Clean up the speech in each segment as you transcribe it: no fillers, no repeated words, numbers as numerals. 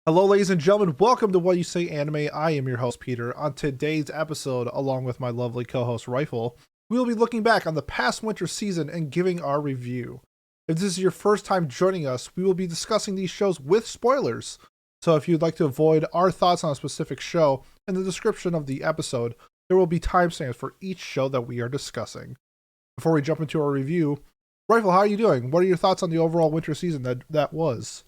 Hello, ladies and gentlemen. Welcome to What You Say Anime. I am your host, Peter. On today's episode, along with my lovely co-host, Rifle, we will be looking back on the past winter season and giving our review. If this is your first time joining us, we will be discussing these shows with spoilers. So if you'd like to avoid our thoughts on a specific show, in the description of the episode, there will be timestamps for each show that we are discussing. Before we jump into our review, Rifle, how are you doing? What are your thoughts on the overall winter season that was?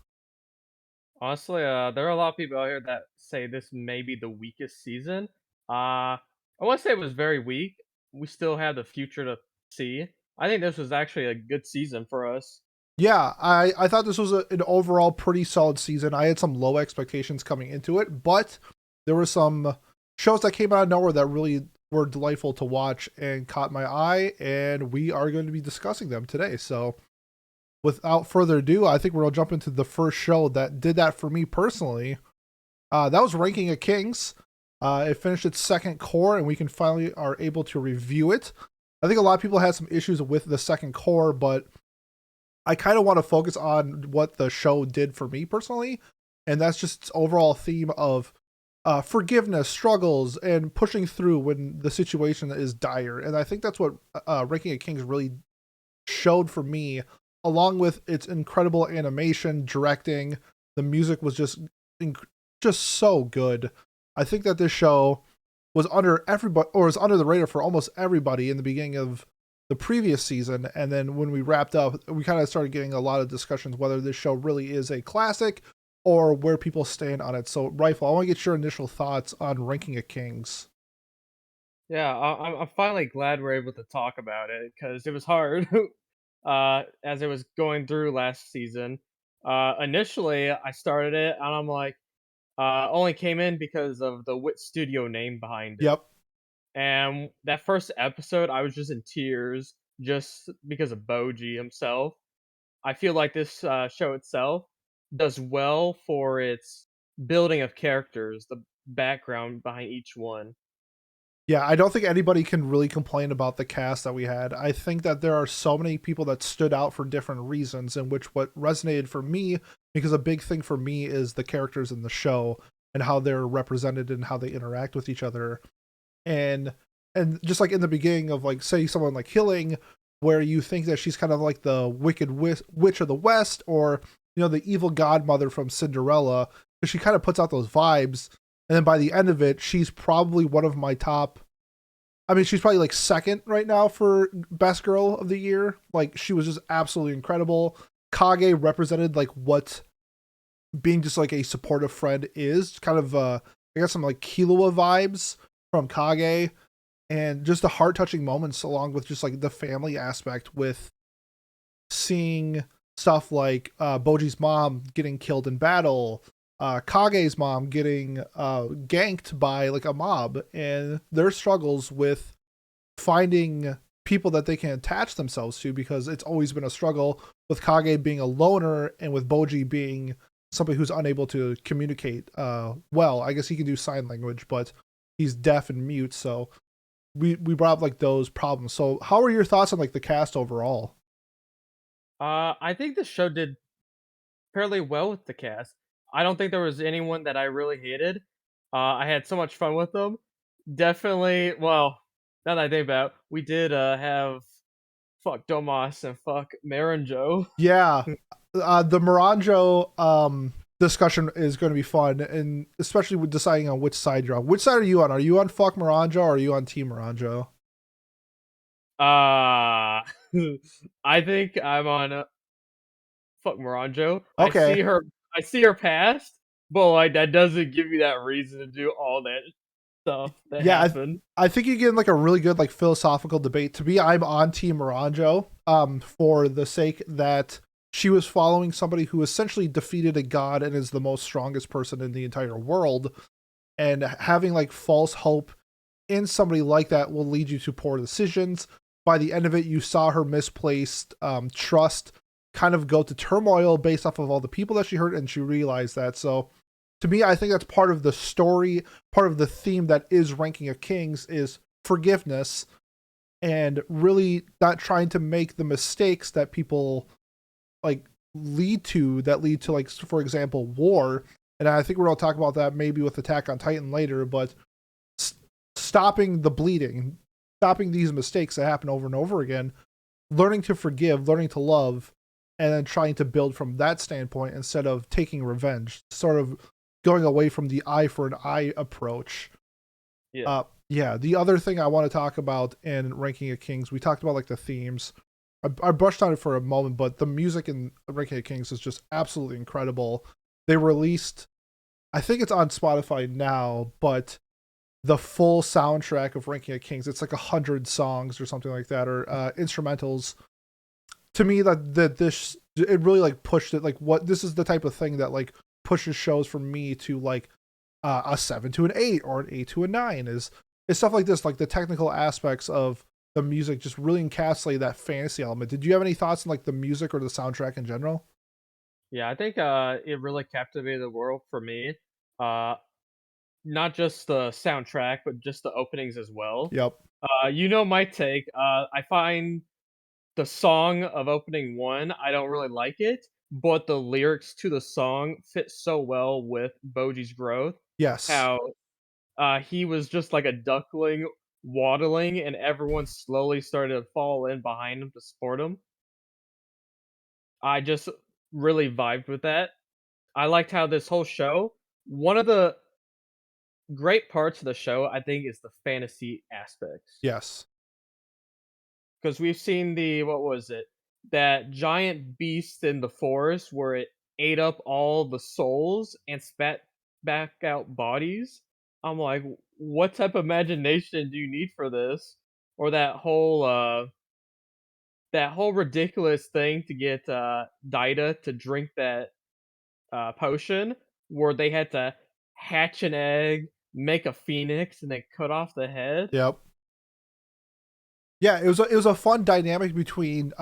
Honestly, there are a lot of people out here that say this may be the weakest season. I wouldn't say it was very weak. We still have the future to see. I think this was actually a good season for us. Yeah, I thought this was an overall pretty solid season. I had some low expectations coming into it, but there were some shows that came out of nowhere that really were delightful to watch and caught my eye, and we are going to be discussing them today. So, without further ado, I think we'll jump into the first show that did that for me personally. That was Ranking of Kings. It finished its second core, and we can finally are able to review it. I think a lot of people had some issues with the second core, but I kind of want to focus on what the show did for me personally, and that's just its overall theme of forgiveness, struggles, and pushing through when the situation is dire. And I think that's what Ranking of Kings really showed for me, along with its incredible animation, directing. The music was just so good. I think that this show was under everybody, or was under the radar for almost everybody in the beginning of the previous season, and then when we wrapped up, we kind of started getting a lot of discussions whether this show really is a classic or where people stand on it. So, Rifle, I want to get your initial thoughts on Ranking of Kings. Yeah, I'm finally glad we're able to talk about it because it was hard as it was going through last season. Initially, I started it and I'm like, only came in because of the Wit Studio name behind it. Yep. And that first episode, I was just in tears just because of Boji himself. I feel like this show itself does well for its building of characters, the background behind each one. Yeah, I don't think anybody can really complain about the cast that we had. I think that there are so many people that stood out for different reasons, in which what resonated for me, because a big thing for me is the characters in the show and how they're represented and how they interact with each other. And just like in the beginning of, like, say someone like Hilling, where you think that she's kind of like the wicked witch of the West, or the evil godmother from Cinderella, because she kind of puts out those vibes. And then by the end of it, she's probably one of my top. I mean, she's probably like second right now for best girl of the year. Like, she was just absolutely incredible. Kage represented like what being just like a supportive friend is. Kind of I got some like Killua vibes from Kage, and just the heart touching moments, along with just like the family aspect, with seeing stuff like Boji's mom getting killed in battle, Kage's mom getting ganked by like a mob, and their struggles with finding people that they can attach themselves to, because it's always been a struggle with Kage being a loner and with Boji being somebody who's unable to communicate well. I guess he can do sign language, but he's deaf and mute, so we brought up like those problems. So how are your thoughts on like the cast overall? I think the show did fairly well with the cast. I don't think there was anyone that I really hated. I had so much fun with them. Definitely, well, now that I think about it, we did have fuck Domas and fuck Marinjo. Yeah, the Moranjo discussion is going to be fun, and especially with deciding on which side you're on. Which side are you on? Are you on fuck Moranjo, or are you on Team Moranjo? Uh I think I'm on fuck Moranjo. Okay. I see her past, but like that doesn't give me that reason to do all that stuff that Yeah, happened. I think you get in like a really good like philosophical debate. To me, I'm on Team Moranjo, for the sake that she was following somebody who essentially defeated a god and is the most strongest person in the entire world, and having like false hope in somebody like that will lead you to poor decisions. By the end of it, you saw her misplaced trust kind of go to turmoil based off of all the people that she hurt, and she realized that. So, to me, I think that's part of the story, part of the theme that is Ranking of Kings, is forgiveness, and really not trying to make the mistakes that people like lead to, like, for example, war, and I think we're going to talk about that maybe with Attack on Titan later, but s- stopping the bleeding, stopping these mistakes that happen over and over again, learning to forgive, learning to love, and then trying to build from that standpoint instead of taking revenge, sort of going away from the eye for an eye approach. Yeah. Yeah, the other thing I want to talk about in Ranking of Kings, we talked about like the themes. I brushed on it for a moment, but the music in Ranking of Kings is just absolutely incredible. They released, I think it's on Spotify now, but the full soundtrack of Ranking of Kings, it's like 100 songs or something like that, or instrumentals. To me, that this it really like pushed it. Like, what this is the type of thing that like pushes shows from me to like a 7 to an 8 or an 8 to a 9 is stuff like this. Like the technical aspects of the music just really encapsulate that fantasy element. Did you have any thoughts on like the music or the soundtrack in general? Yeah, I think, it really captivated the world for me. Uh, Not just the soundtrack, but just the openings as well. Yep. You know my take, I find the song of opening 1, I don't really like it, but the lyrics to the song fit so well with Boji's growth, Yes. how, he was just like a duckling waddling, and everyone slowly started to fall in behind him to support him. I just really vibed with that. I liked how this whole show one of the great parts of the show, I think, is the fantasy aspects. Yes. Because we've seen the what was it? That giant beast in the forest where it ate up all the souls and spat back out bodies. I'm like, what type of imagination do you need for this? Or that whole ridiculous thing to get Daida to drink that potion where they had to hatch an egg, make a phoenix, and then cut off the head. Yep. Yeah, it was a fun dynamic between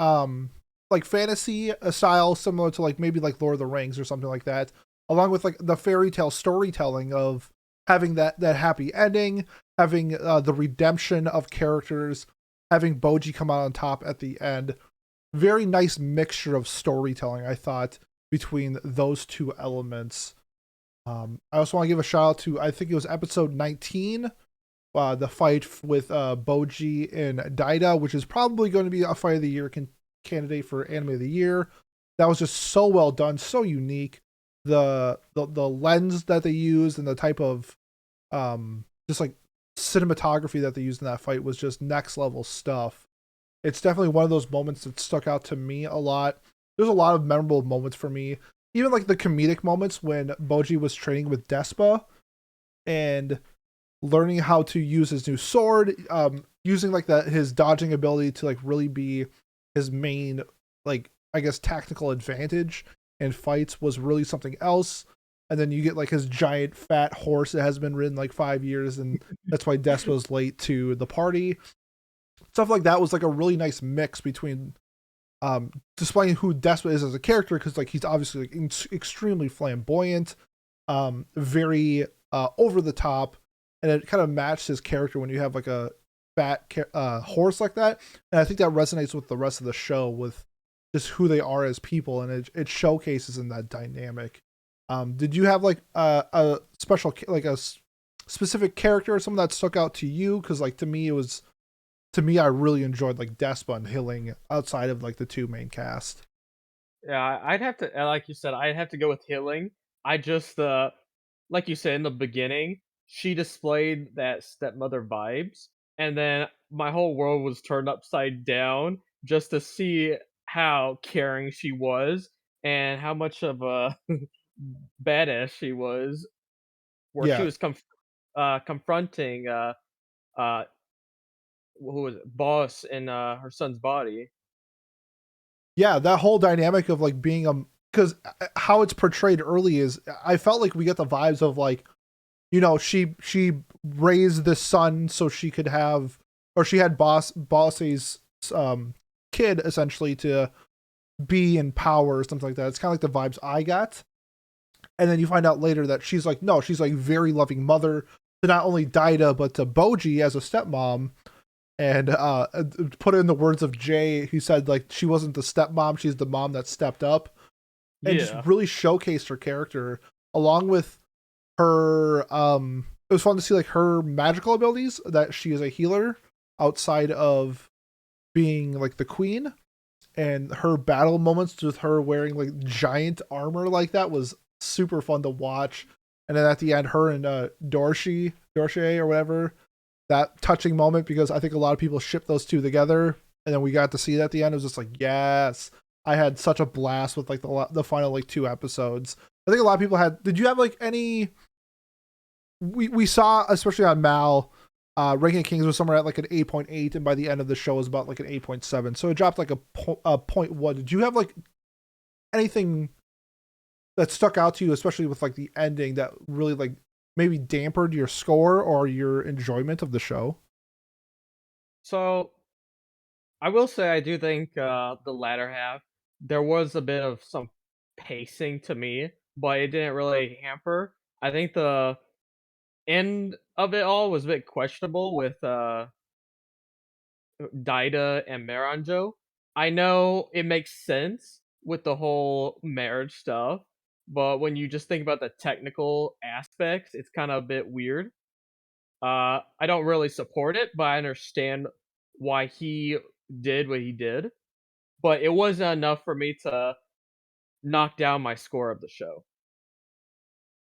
like fantasy style similar to like maybe like Lord of the Rings or something like that, along with like the fairy tale storytelling of having that happy ending, having the redemption of characters, having Boji come out on top at the end. Very nice mixture of storytelling, I thought, between those two elements. I also want to give a shout out to, I think it was episode 19, the fight with Boji and Daida, which is probably going to be a fight of the year candidate for anime of the year. That was just so well done, so unique. The lens that they used and the type of just like cinematography that they used in that fight was just next level stuff. It's definitely one of those moments that stuck out to me a lot. There's a lot of memorable moments for me, even like the comedic moments when Boji was training with Despa and learning how to use his new sword, using like that his dodging ability to like really be his main, like, I guess, tactical advantage in fights was really something else. And then you get like his giant fat horse that has been ridden like 5 years, and that's why Despa's late to the party. Stuff like that was like a really nice mix between displaying who Despa is as a character, because like he's obviously like extremely flamboyant, very over the top, and it kind of matched his character when you have like a fat horse like that. And I think that resonates with the rest of the show with just who they are as people, and it showcases in that dynamic. Did you have like a special like specific character or something that stuck out to you? Because like to me, I really enjoyed like Despa and Hilling outside of like the two main cast. Yeah, I'd have to, like you said, I'd have to go with healing. I just, like you said in the beginning, she displayed that stepmother vibes, and then my whole world was turned upside down just to see how caring she was and how much of a badass she was, where she Yeah, was confronting uh who was it, boss in her son's body. yeah, that whole dynamic of like being a, because how it's portrayed early is, I felt like we get the vibes of like, she raised this son so she could have, or she had boss's kid essentially to be in power or something like that. It's kind of like the vibes I got. And then you find out later that she's like, no, she's like very loving mother to not only Daida but to Boji as a stepmom. And put it in the words of Jay, he said like she wasn't the stepmom, she's the mom that stepped up, and just Yeah. really showcased her character, along with her it was fun to see like her magical abilities, that she is a healer outside of being like the queen, and her battle moments with her wearing like giant armor like that was super fun to watch. And then at the end, her and Dorshi or whatever, that touching moment, because I think a lot of people ship those two together, and then we got to see it at the end. It was just like, yes, I had such a blast with like the final like two episodes. I think a lot of people had. Did you have like any? We saw, especially on Mal, Ranking of Kings was somewhere at like an 8.8, and by the end of the show was about like an 8.7. So it dropped like a 0.1. Did you have like anything that stuck out to you, especially with like the ending, that really like maybe dampened your score or your enjoyment of the show? So I will say I do think the latter half there was a bit of some pacing to me, but it didn't really hamper. I think the end of it all was a bit questionable with Daida and Miranjo. I know it makes sense with the whole marriage stuff, but when you just think about the technical aspects, it's kind of a bit weird. I don't really support it, but I understand why he did what he did. But it wasn't enough for me to knock down my score of the show.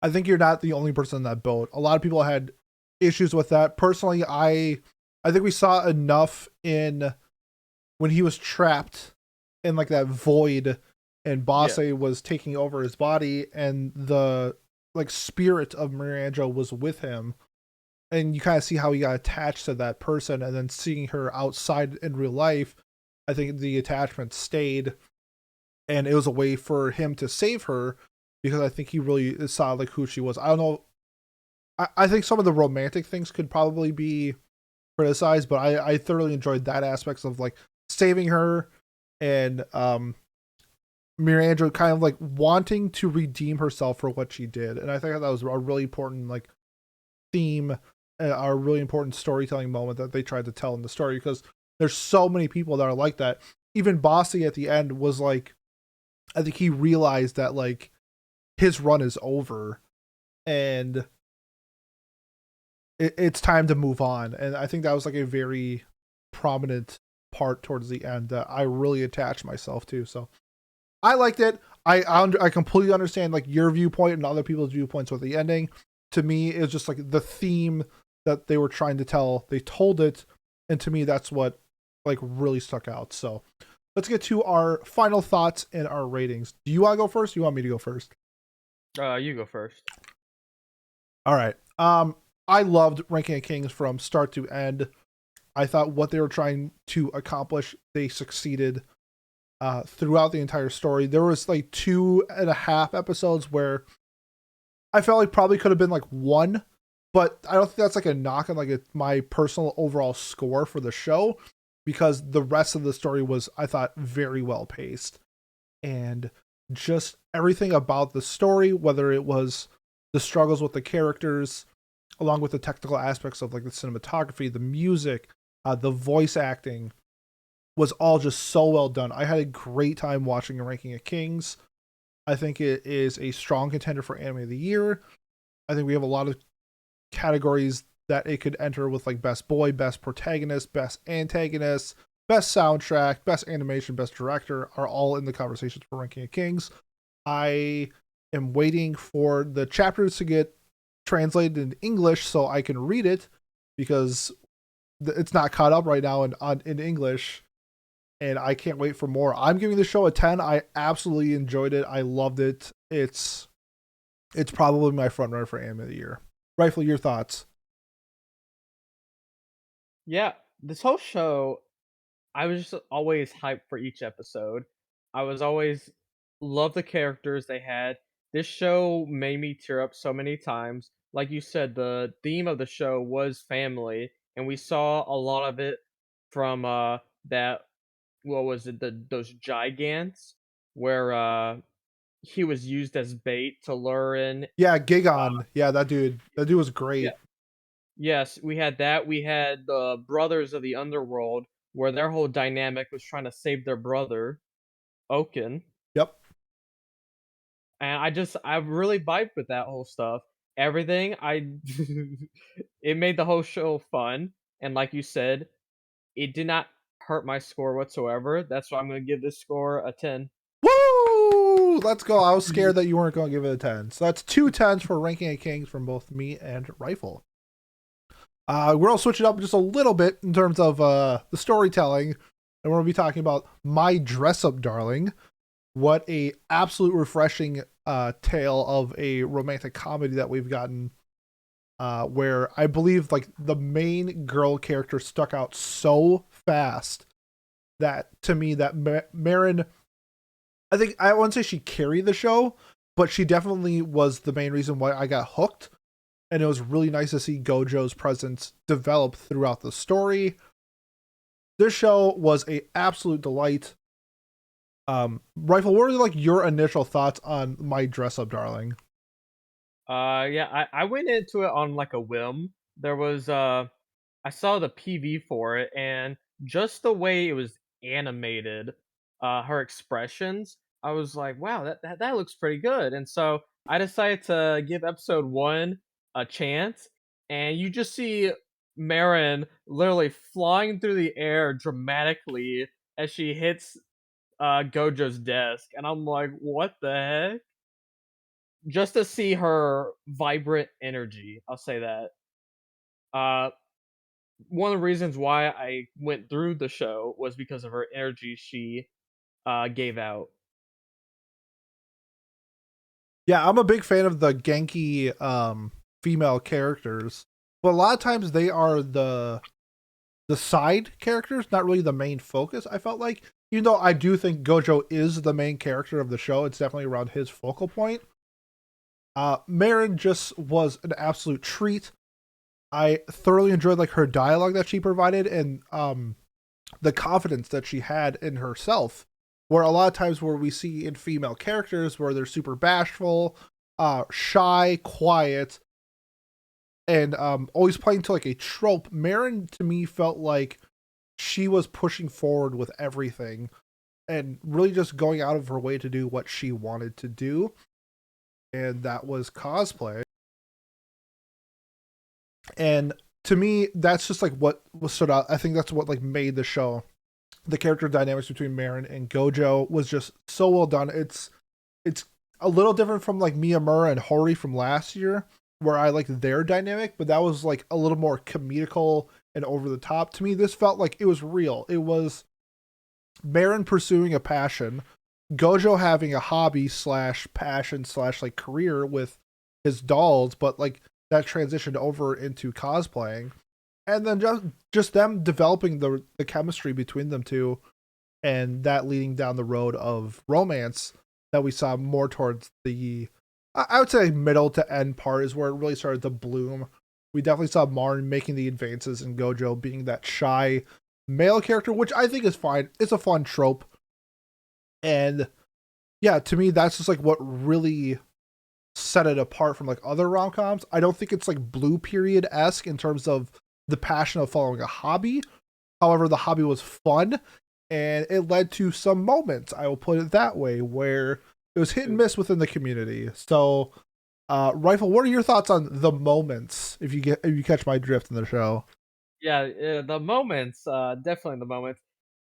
I think you're not the only person in that boat. A lot of people had issues with that. Personally, I think we saw enough in when he was trapped in like that void, and Yeah. Base was taking over his body, and the like spirit of Miranda was with him, and you kind of see how he got attached to that person, and then seeing her outside in real life, I think the attachment stayed, and it was a way for him to save her, because I think he really saw like who she was. I don't know. I think some of the romantic things could probably be criticized, but I thoroughly enjoyed that aspects of like saving her, and Miranda kind of like wanting to redeem herself for what she did. And I think that was a really important like theme, a really important storytelling moment that they tried to tell in the story, because there's so many people that are like that. Even Bossy at the end was like, I think he realized that like his run is over, and it's time to move on. And I think that was like a very prominent part towards the end that I really attached myself to. So I liked it. I completely understand like your viewpoint and other people's viewpoints with the ending. To me, it's just like the theme that they were trying to tell. They told it, and to me, that's what like really stuck out. So let's get to our final thoughts and our ratings. Do you want to go first? Do you want me to go first? You go first. All right. I loved Ranking of Kings from start to end. I thought what they were trying to accomplish, they succeeded throughout the entire story. There was like 2.5 episodes where I felt like probably could have been like one, but I don't think that's like a knock on like my personal overall score for the show, because the rest of the story was, I thought, very well paced, and just everything about the story, whether it was the struggles with the characters, along with the technical aspects of like the cinematography, the music, the voice acting, was all just so well done. I had a great time watching a Ranking of Kings. I think it is a strong contender for Anime of the Year. I think we have a lot of categories that it could enter with like Best Boy, Best Protagonist, Best Antagonist, Best Soundtrack, Best Animation, Best Director are all in the conversations for Ranking of Kings. I am waiting for the chapters to get translated in English so I can read it, because it's not caught up right now in English, and I can't wait for more. I'm giving the show a 10. I absolutely enjoyed it. I loved it. It's probably my front runner for Anime of the Year. Rightfully, your thoughts? Yeah, this whole show, I was just always hyped for each episode. I was always love the characters they had. This show made me tear up so many times. Like you said, the theme of the show was family, and we saw a lot of it from that what was it, those gigants where he was used as bait to lure in. Yeah, uh, Gigon. Yeah, that dude. That dude was yeah, great. yes, we had that. We had the brothers of the underworld where their whole dynamic was trying to save their brother Oaken. Yep. And I really vibed with that whole stuff. everything. It made the whole show fun, and like you said, it did not hurt my score whatsoever. That's why I'm gonna give this score a 10. Woo! Let's go. I was scared that you weren't going to give it a 10. So that's 2 10s for Ranking of Kings from both me and Rifle. We're all switching up just a little bit in terms of the storytelling, and we're going to be talking about My Dress Up Darling. What a absolute refreshing tale of a romantic comedy that we've gotten, where I believe like the main girl character stuck out so fast that to me that Marin, I think I wouldn't say she carried the show, but she definitely was the main reason why I got hooked. And it was really nice to see Gojo's presence develop throughout the story. This show was a absolute delight. Rifle, what were like your initial thoughts on My Dress Up Darling? Yeah, I went into it on like a whim. There was I saw the PV for it, and just the way it was animated, her expressions, I was like, wow, that looks pretty good. And so I decided to give episode 1 a chance, and you just see Marin literally flying through the air dramatically as she hits Gojo's desk, and I'm like, what the heck? Just to see her vibrant energy, I'll say that. Uh, One of the reasons why I went through the show was because of her energy she gave out. Yeah, I'm a big fan of the Genki female characters, but a lot of times they are the side characters, not really the main focus. I felt like, even though I do think Gojo is the main character of the show, it's definitely around his focal point. Marin just was an absolute treat. I thoroughly enjoyed like her dialogue that she provided, and the confidence that she had in herself. Where a lot of times where we see in female characters where they're super bashful, shy, quiet, and always playing to like a trope. Marin to me felt like she was pushing forward with everything and really just going out of her way to do what she wanted to do, and that was cosplay. And to me, that's just like what was stood out. I think that's what like made the show. The character dynamics between Marin and Gojo was just so well done. It's a little different from like Miyamura and Hori from last year, where I like their dynamic, but that was like a little more comedical and over the top. To me, this felt like it was real. It was Marin pursuing a passion, Gojo having a hobby slash passion slash like career with his dolls, but like that transitioned over into cosplaying, and then just them developing the chemistry between them two, and that leading down the road of romance that we saw more towards the I would say middle to end part is where it really started to bloom. We definitely saw Marin making the advances and Gojo being that shy male character, which I think is fine. It's a fun trope. And yeah, to me, that's just like what really set it apart from like other rom coms. I don't think it's like Blue Period esque in terms of the passion of following a hobby. However, the hobby was fun and it led to some moments, I will put it that way, where it was hit and miss within the community. So, Rifle, what are your thoughts on the moments? If you catch my drift in the show. Yeah, the moments, definitely the moments.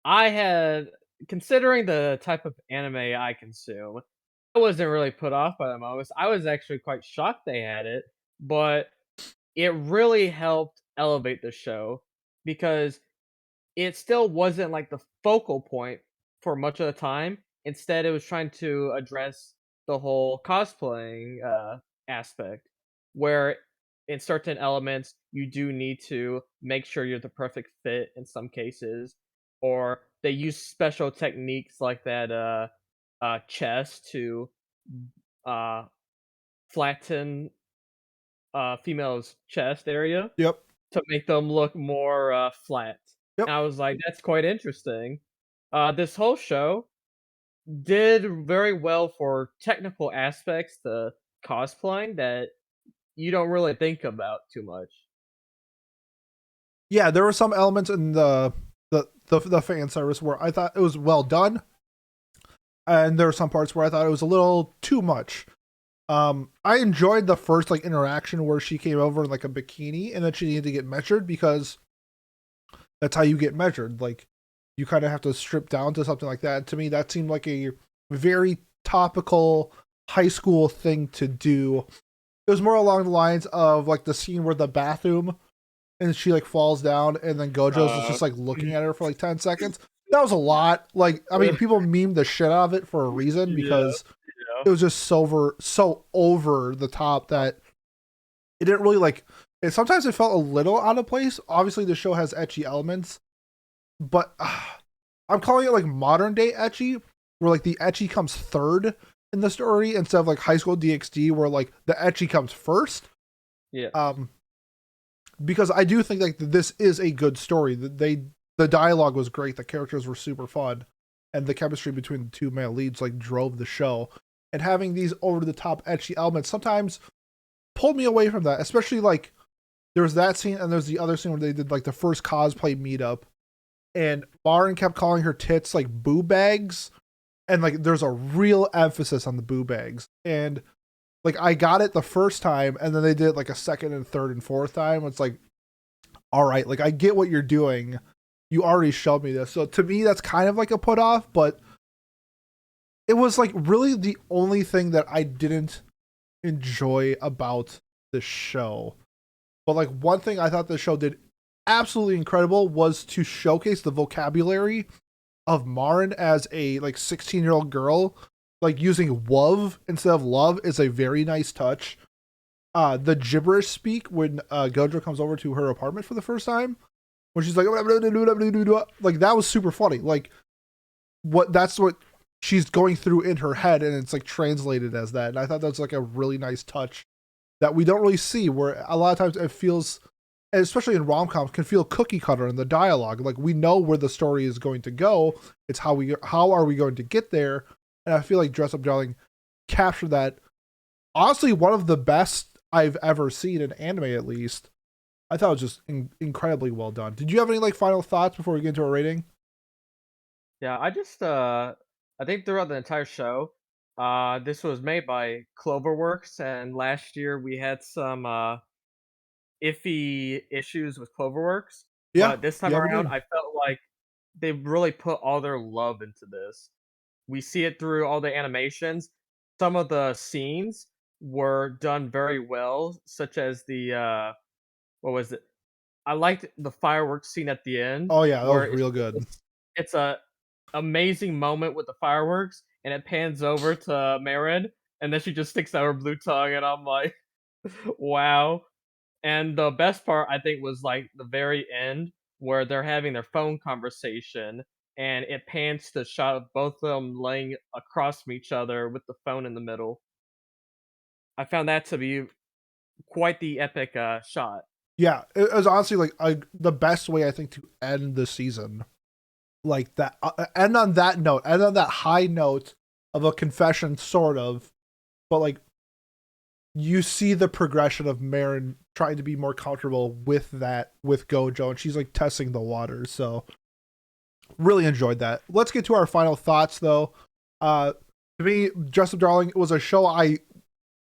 I had considering the type of anime I consume, I wasn't really put off by the moments. I was actually quite shocked they had it, but it really helped elevate the show because it still wasn't like the focal point for much of the time. Instead, it was trying to address the whole cosplaying aspect, where in certain elements you do need to make sure you're the perfect fit in some cases, or they use special techniques like that chest to uh, flatten females' chest area Yep. to make them look more flat. Yep. And I was like, that's quite interesting. This whole show did very well for technical aspects to cosplaying that you don't really think about too much. Yeah, there were some elements in the fan service where I thought it was well done, and there were some parts where I thought it was a little too much. I enjoyed the first like interaction where she came over in like a bikini and then she needed to get measured because that's how you get measured. Like you kind of have to strip down to something like that. And to me, that seemed like a very topical high school thing to do. It was more along the lines of like the scene where the bathroom and she like falls down and then Gojo's is Uh, just like looking at her for like 10 seconds. That was a lot. Like, I mean, people meme the shit out of it for a reason yeah, because yeah. it was just so over the top that it didn't really like it. Sometimes it felt a little out of place. Obviously the show has ecchi elements, but I'm calling it like modern day ecchi, where like the ecchi comes third in the story instead of like high school DxD where like the ecchi comes first. Yes. Um, because I do think like this is a good story. The dialogue was great, the characters were super fun, and the chemistry between the two male leads like drove the show. And having these over the top ecchi elements sometimes pulled me away from that, especially like there was that scene and there's the other scene where they did like the first cosplay meetup and Marin kept calling her tits like boo bags and like there's a real emphasis on the boo bags and like I got it the first time and then they did it like a second and third and fourth time. It's like, all right, like I get what you're doing, you already showed me this. So to me that's kind of like a put off, but it was like really the only thing that I didn't enjoy about the show. But like one thing I thought the show did absolutely incredible was to showcase the vocabulary of Marin as a like 16-year-old girl. Like using "wov" instead of "love" is a very nice touch. The gibberish speak when Gojo comes over to her apartment for the first time, when she's like that was super funny. Like that's what she's going through in her head, and it's like translated as that. And I thought that's like a really nice touch that we don't really see. Where a lot of times it feels, especially in rom coms, can feel cookie cutter in the dialogue. Like we know where the story is going to go. It's how are we going to get there? And I feel like Dress Up Darling captured that. Honestly, one of the best I've ever seen in anime, at least. I thought it was just incredibly well done. Did you have any like final thoughts before we get into a rating? Yeah, I think throughout the entire show, this was made by Cloverworks, and last year we had some iffy issues with Cloverworks, Yeah, but this time yeah, we around, did. I felt like they really put all their love into this. We see it through all the animations. Some of the scenes were done very well, such as the what was it? I liked the fireworks scene at the end Oh yeah, that where was real good. it's a amazing moment with the fireworks, and it pans over to Marin, and then she just sticks out her blue tongue, and I'm like, wow. And the best part, I think, was like the very end where they're having their phone conversation, and it pans to shot of both of them laying across from each other with the phone in the middle. I found that to be quite the epic shot. Yeah, it was honestly like the best way I think to end the season. Like that, end on that note, end on that high note of a confession, sort of, but like you see the progression of Marin trying to be more comfortable with that with Gojo, and she's like testing the waters. So really enjoyed that. Let's get to our final thoughts, though. To me, Dress Up Darling was a show I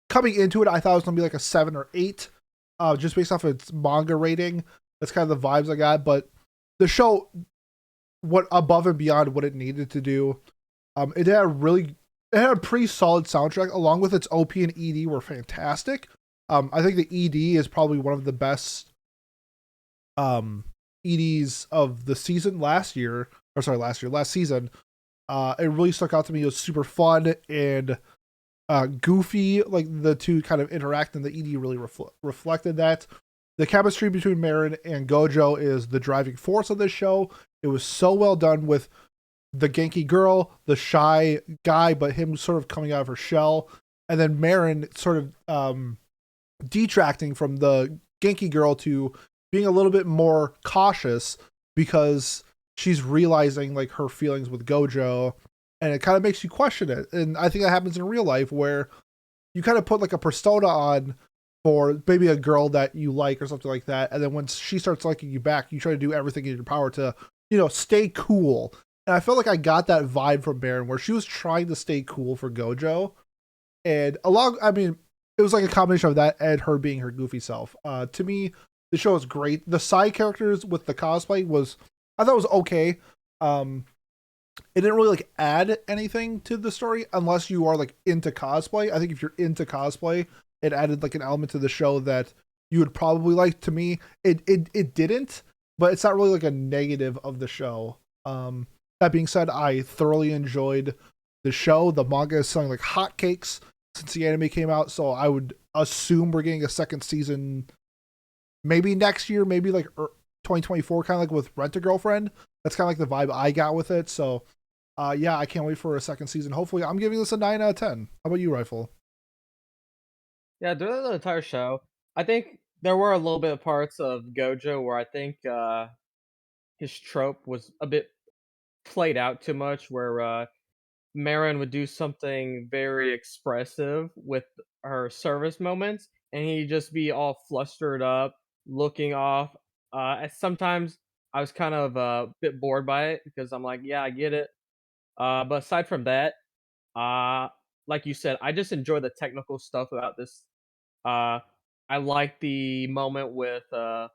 coming into it I thought it was gonna be like a 7 or 8, just based off of its manga rating. That's kind of the vibes I got, but the show what above and beyond what it needed to do. It had a pretty solid soundtrack along with its OP and ED were fantastic. I think the ED is probably one of the best EDs of the season last season. It really stuck out to me. It was super fun and goofy. Like the two kind of interact, and the ED really reflected that. The chemistry between Marin and Gojo is the driving force of this show. It was so well done with the Genki girl, the shy guy, but him sort of coming out of her shell, and then Marin sort of detracting from the Genki girl to being a little bit more cautious because she's realizing like her feelings with Gojo, and it kind of makes you question it. And I think that happens in real life where you kind of put like a persona on for maybe a girl that you like or something like that, and then when she starts liking you back, you try to do everything in your power to, stay cool. And I felt like I got that vibe from Baron where she was trying to stay cool for Gojo, And along, I mean, it was like a combination of that and her being her goofy self. To me, the show was great. The side characters with the cosplay was, I thought it was okay. Um, it didn't really like add anything to the story unless you are like into cosplay. I think if you're into cosplay, it added like an element to the show that you would probably like. To me, it didn't, but it's not really like a negative of the show. That being said, I thoroughly enjoyed the show. The manga is selling like hotcakes since the anime came out, so I would assume we're getting a second season maybe next year, maybe like 2024, kind of like with Rent a Girlfriend. That's kind of like the vibe I got with it. So, yeah, I can't wait for a second season. Hopefully, I'm giving this a 9 out of 10. How about you, Rifle? Yeah, during the entire show, I think there were a little bit of parts of Gojo where I think his trope was a bit played out too much, where Marin would do something very expressive with her service moments, and he'd just be all flustered up, looking off. Sometimes I was kind of a bit bored by it because I'm like, yeah, I get it. But aside from that, uh, like you said, I just enjoy the technical stuff about this. Uh, I like the moment with the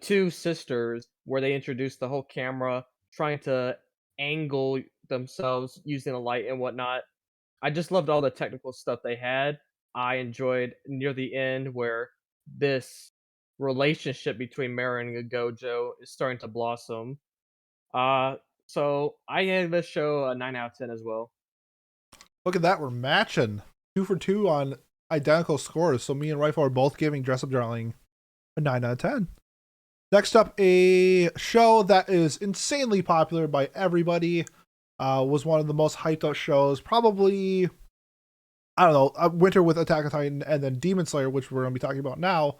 two sisters where they introduced the whole camera trying to angle themselves using the light and whatnot. I just loved all the technical stuff they had. I enjoyed near the end where this relationship between Marin and Gojo is starting to blossom. Uh, so I gave this show a 9 out of 10 as well. Look at that, we're matching 2 for 2 on identical scores. So me and Rifle are both giving Dress Up Darling a 9 out of 10. Next up, a show that is insanely popular by everybody. Was one of the most hyped up shows, probably. I don't know, Winter with Attack on Titan, and then Demon Slayer, which we're gonna be talking about now,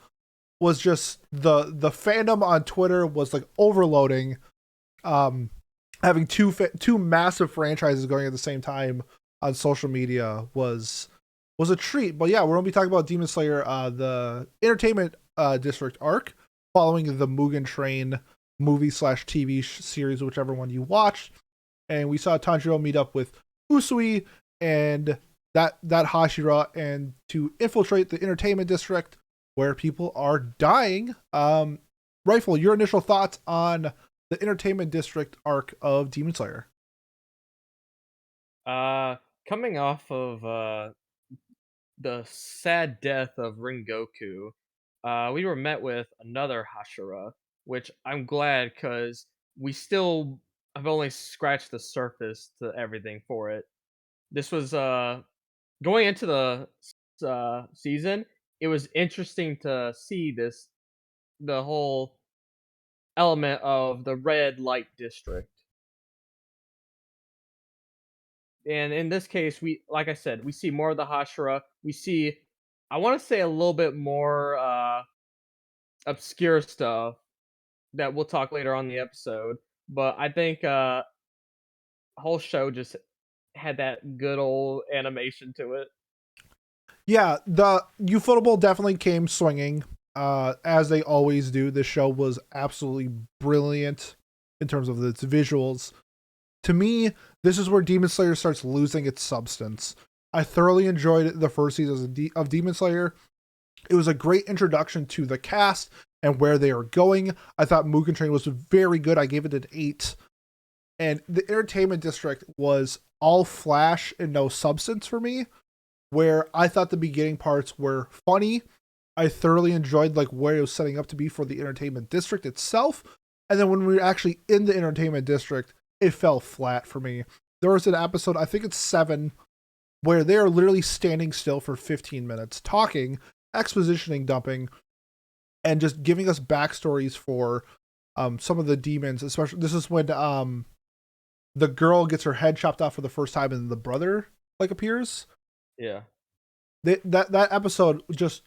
was just the fandom on Twitter was like overloading. Um, Having two massive franchises going at the same time on social media was a treat. But yeah, we're gonna be talking about Demon Slayer, the Entertainment District arc, following the Mugen Train movie slash TV series, whichever one you watched. And we saw Tanjiro meet up with Usui and that Hashira, and to infiltrate the Entertainment District where people are dying. Rifle, your initial thoughts on the Entertainment District arc of Demon Slayer? Uh, Coming off of the sad death of Rengoku, we were met with another Hashira, which I'm glad because we still have only scratched the surface to everything for it. This was going into the season. It was interesting to see the whole element of the red light district. And in this case, we like I said, we see more of the Hashira. We see, I want to say, a little bit more obscure stuff that we'll talk later on in the episode. But I think whole show just had that good old animation to it. Yeah, the Ufotable definitely came swinging, as they always do. This show was absolutely brilliant in terms of its visuals. To me, this is where Demon Slayer starts losing its substance. I thoroughly enjoyed the first season of Demon Slayer. It was a great introduction to the cast and where they are going. I thought Mugen Train was very good. I gave it an 8. And the Entertainment District was all flash and no substance for me, where I thought the beginning parts were funny. I thoroughly enjoyed like where it was setting up to be for the Entertainment District itself. And then when we were actually in the Entertainment District, it fell flat for me. There was an episode, I think it's 7, where they are literally standing still for 15 minutes, talking, expositioning, dumping, and just giving us backstories for some of the demons. Especially, this is when the girl gets her head chopped off for the first time, and the brother like appears. Yeah. That episode just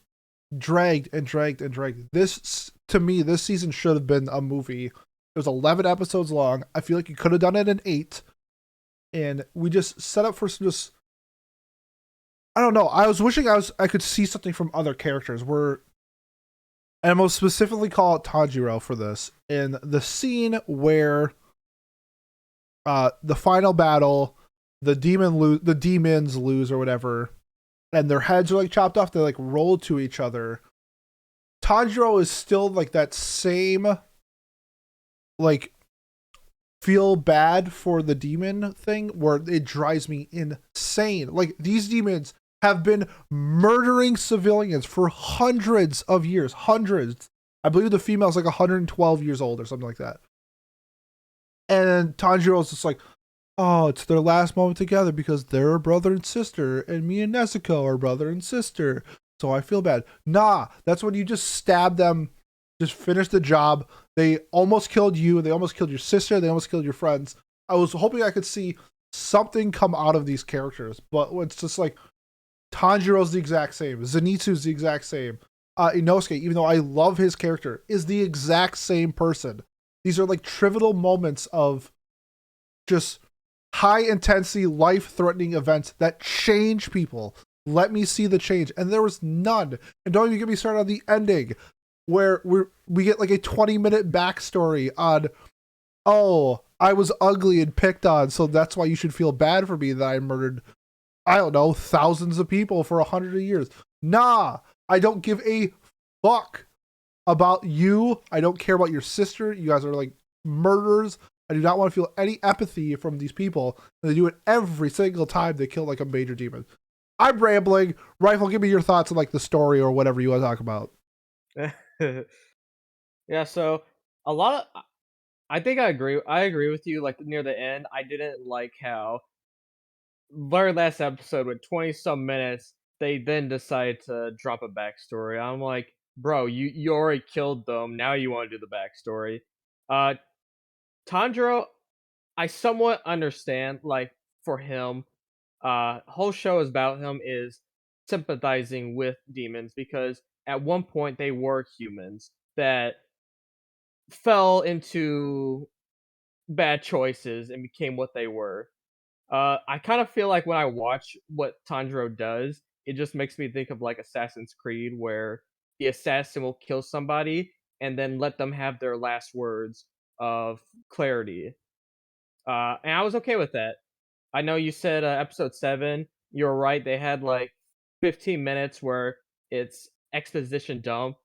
dragged and dragged and dragged. This, to me, this season should have been a movie. It was 11 episodes long. I feel like you could have done it in 8, and we just set up for some just. I don't know. I was wishing I could see something from other characters. And I'm most specifically call it Tanjiro for this. In the scene where the final battle, the demons lose or whatever, and their heads are like chopped off. They like roll to each other. Tanjiro is still like that same like feel bad for the demon thing where it drives me insane. Like these demons have been murdering civilians for hundreds of years. Hundreds. I believe the female's like 112 years old or something like that. And Tanjiro's just like, oh, it's their last moment together because they're brother and sister, and me and Nezuko are brother and sister. So I feel bad. Nah, that's when you just stab them, just finish the job. They almost killed you. They almost killed your sister. They almost killed your friends. I was hoping I could see something come out of these characters, but it's just like Tanjiro's the exact same. Zenitsu's the exact same. Inosuke, even though I love his character, is the exact same person. These are like trivial moments of just high intensity, life threatening events that change people. Let me see the change. And there was none. And don't even get me started on the ending where we get like a 20-minute backstory on, oh, I was ugly and picked on, so that's why you should feel bad for me that I murdered, I don't know, thousands of people for 100 years. Nah, I don't give a fuck about you. I don't care about your sister. You guys are like murderers. I do not want to feel any empathy from these people. And they do it every single time they kill like a major demon. I'm rambling. Rifle, give me your thoughts on like the story or whatever you want to talk about. Yeah, so a lot of I think I agree. I agree with you. Like near the end, I didn't like how very last episode with 20 some minutes, they then decide to drop a backstory. I'm like, bro, you already killed them. Now you want to do the backstory. Uh, Tanjiro, I somewhat understand. Like for him, whole show is about him is sympathizing with demons because at one point they were humans that fell into bad choices and became what they were. I kind of feel like when I watch what Tanjiro does, it just makes me think of like Assassin's Creed, where the assassin will kill somebody and then let them have their last words of clarity. And I was okay with that. I know you said episode 7. You're right. They had like 15 minutes where it's exposition dump.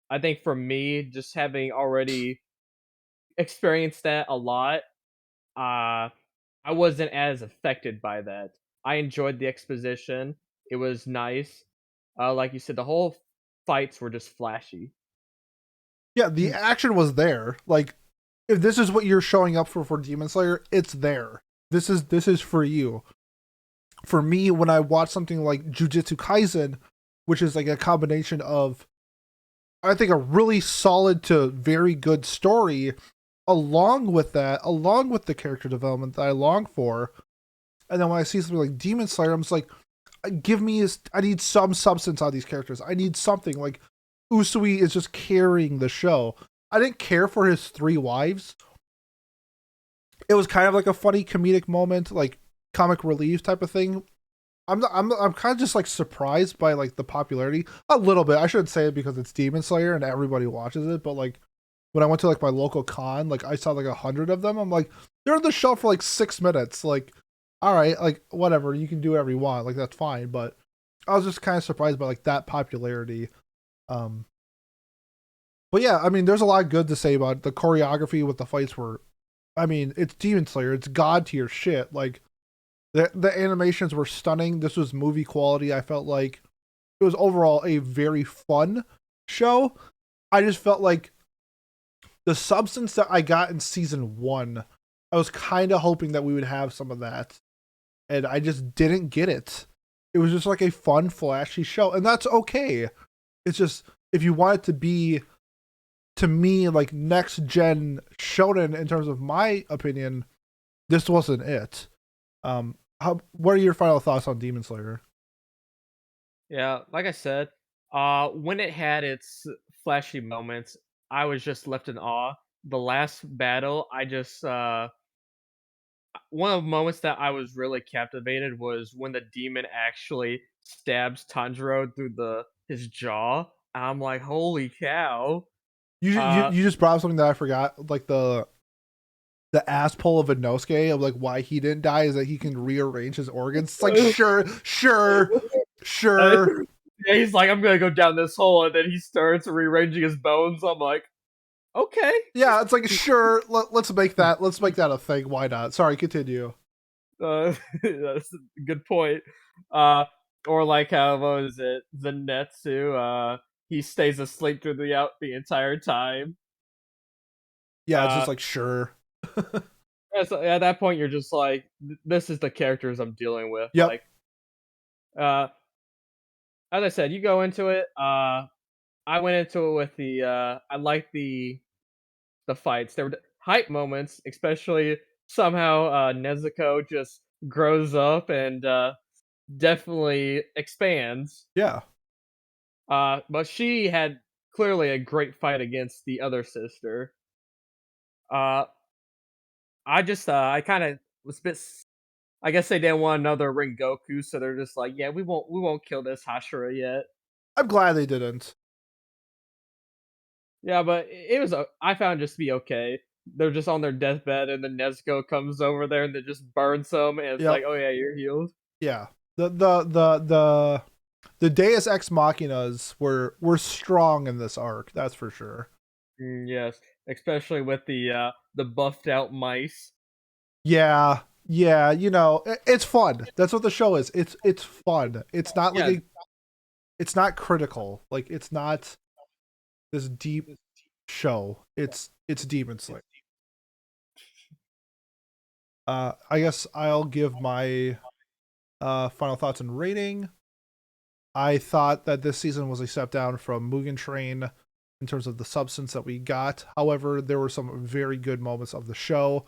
I think for me, just having already experienced that a lot, uh, I wasn't as affected by that. I enjoyed the exposition. It was nice. Like you said, the whole fights were just flashy. Yeah, the action was there. Like, if this is what you're showing up for Demon Slayer, it's there. This is for you. For me, when I watch something like Jujutsu Kaisen, which is like a combination of, I think, a really solid to very good story, along with that, along with the character development that I long for, and then when I see something like Demon Slayer, I'm just like, give me I need some substance on these characters. I need something. Like Usui is just carrying the show. I didn't care for his 3 wives. It was kind of like a funny comedic moment, like comic relief type of thing. I'm kind of just like surprised by like the popularity a little bit. I shouldn't say it because it's Demon Slayer and everybody watches it, but like when I went to like my local con, like I saw like 100 of them. I'm like, they're on the show for like 6 minutes. Like, all right, like whatever, you can do whatever you want, like that's fine. But I was just kind of surprised by like that popularity. Um, but yeah, I mean, there's a lot good to say about it. The choreography with the fights were, I mean, it's Demon Slayer, it's god tier shit. Like the animations were stunning. This was movie quality. I felt like it was overall a very fun show. I just felt like the substance that I got in season 1, I was kind of hoping that we would have some of that, and I just didn't get it. It was just like a fun, flashy show, and that's okay. It's just if you want it to be, to me, like next gen shonen in terms of my opinion, this wasn't it. What are your final thoughts on Demon Slayer? Yeah, like I said, when it had its flashy moments, I was just left in awe. The last battle, I just one of the moments that I was really captivated was when the demon actually stabs Tanjiro through the his jaw. I'm like, holy cow! Uh, You just brought up something that I forgot, like the ass pull of Inosuke of like why he didn't die is that he can rearrange his organs. It's like sure, sure. Sure. Yeah, he's like, I'm gonna go down this hole, and then he starts rearranging his bones. I'm like, okay. Yeah, it's like sure. Let's make that. Let's make that a thing. Why not? Sorry, continue. That's a good point. Uh, or like how what was it, Zenetsu? He stays asleep through the entire time. Yeah, it's just Uh, like sure. so at that point, you're just like, this is the characters I'm dealing with. Yep. Like, uh, as I said, you go into it. I went into it with I like the fights. There were hype moments, especially somehow Nezuko just grows up and definitely expands. Yeah. But she had clearly a great fight against the other sister. Uh, I kind of was a bit. I guess they didn't want another Rengoku, so they're just like, yeah, we won't kill this Hashira yet. I'm glad they didn't. Yeah, but it was. I found it just to be okay. They're just on their deathbed, and then Nezuko comes over there and they just burns them, and it's Yep. like, oh yeah, you're healed. Yeah. The Deus Ex Machinas were strong in this arc. That's for sure. Yes, especially with the buffed out mice. Yeah. Yeah. You know, it's fun. That's what the show is. It's fun. It's not like Yeah, a. It's not critical. Like it's not this deep show. It's Demon Slayer. I guess I'll give my final thoughts and rating. I thought that this season was a step down from Mugen Train in terms of the substance that we got. However, there were some very good moments of the show.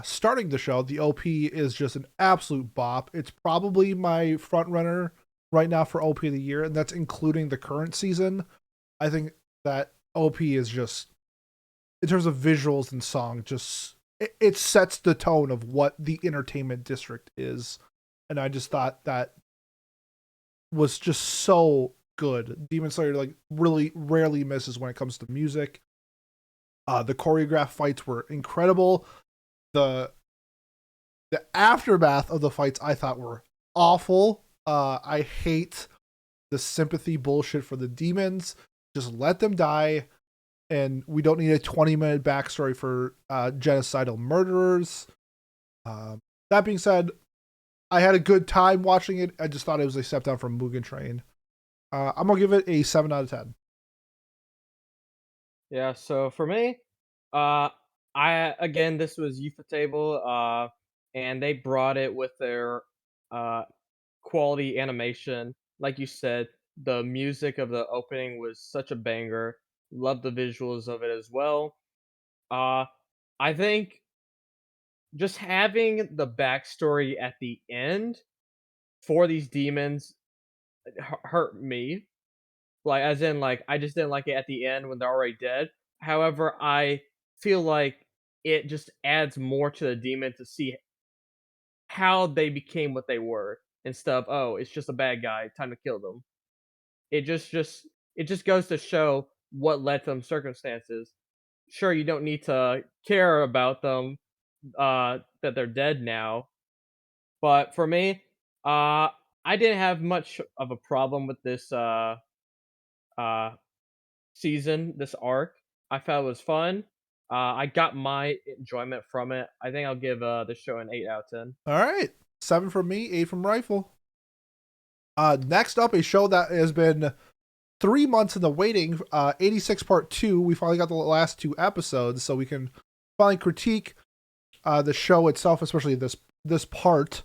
Starting the show, the OP is just an absolute bop. It's probably my front runner right now for OP of the year, and that's including the current season. I think that OP is just, in terms of visuals and song, just it sets the tone of what the entertainment district is. And I just thought that was just so good. Demon Slayer like really rarely misses when it comes to music. The choreographed fights were incredible. The the aftermath of the fights I thought were awful. I hate the sympathy bullshit for the demons. Just let them die, and we don't need a 20-minute backstory for genocidal murderers. That being said, I had a good time watching it. I just thought it was a step down from Mugen Train. I'm gonna give it a 7 out of 10. yeah. So for me, uh, I again this was Ufotable, and they brought it with their uh quality animation. Like you said, the music of the opening was such a banger. Love the visuals of it as well. Uh, I think just having the backstory at the end for these demons hurt me. Like, as in, like, I just didn't like it at the end when they're already dead. However, I feel like it just adds more to the demon to see how they became what they were instead of, oh, it's just a bad guy, time to kill them. It just goes to show what led to them circumstances. Sure, you don't need to care about them that they're dead now, but for me, I didn't have much of a problem with this uh season, this arc. I felt it was fun. I got my enjoyment from it. I think I'll give the show an 8 out of 10. All right, 7 from me, 8 from Rifle. Next up, a show that has been 3 months in the waiting. 86 Part 2. We finally got the last 2 episodes, so we can finally critique the show itself, especially this part.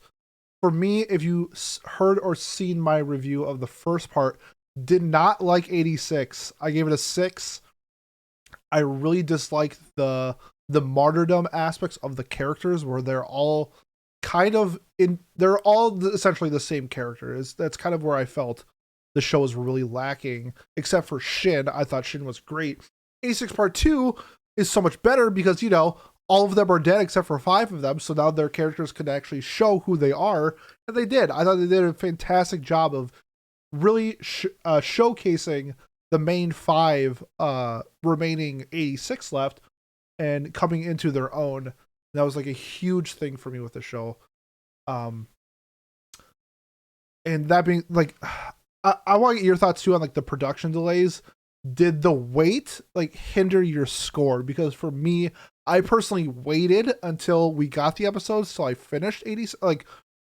For me, if you heard or seen my review of the first part, did not like 86. I gave it a 6. I really disliked the martyrdom aspects of the characters, where they're all kind of in. They're all essentially the same characters. That's kind of where I felt the show was really lacking, except for Shin. I thought Shin was great. 86 Part 2 is so much better because, all of them are dead except for 5 of them, so now their characters can actually show who they are, and they did. I thought they did a fantastic job of really showcasing the main 5 remaining 86 left and coming into their own. That was like a huge thing for me with the show. Um, And that being like, I want to get your thoughts too on like the production delays. Did the wait like hinder your score? Because for me, I personally waited until we got the episodes, so I finished 80, like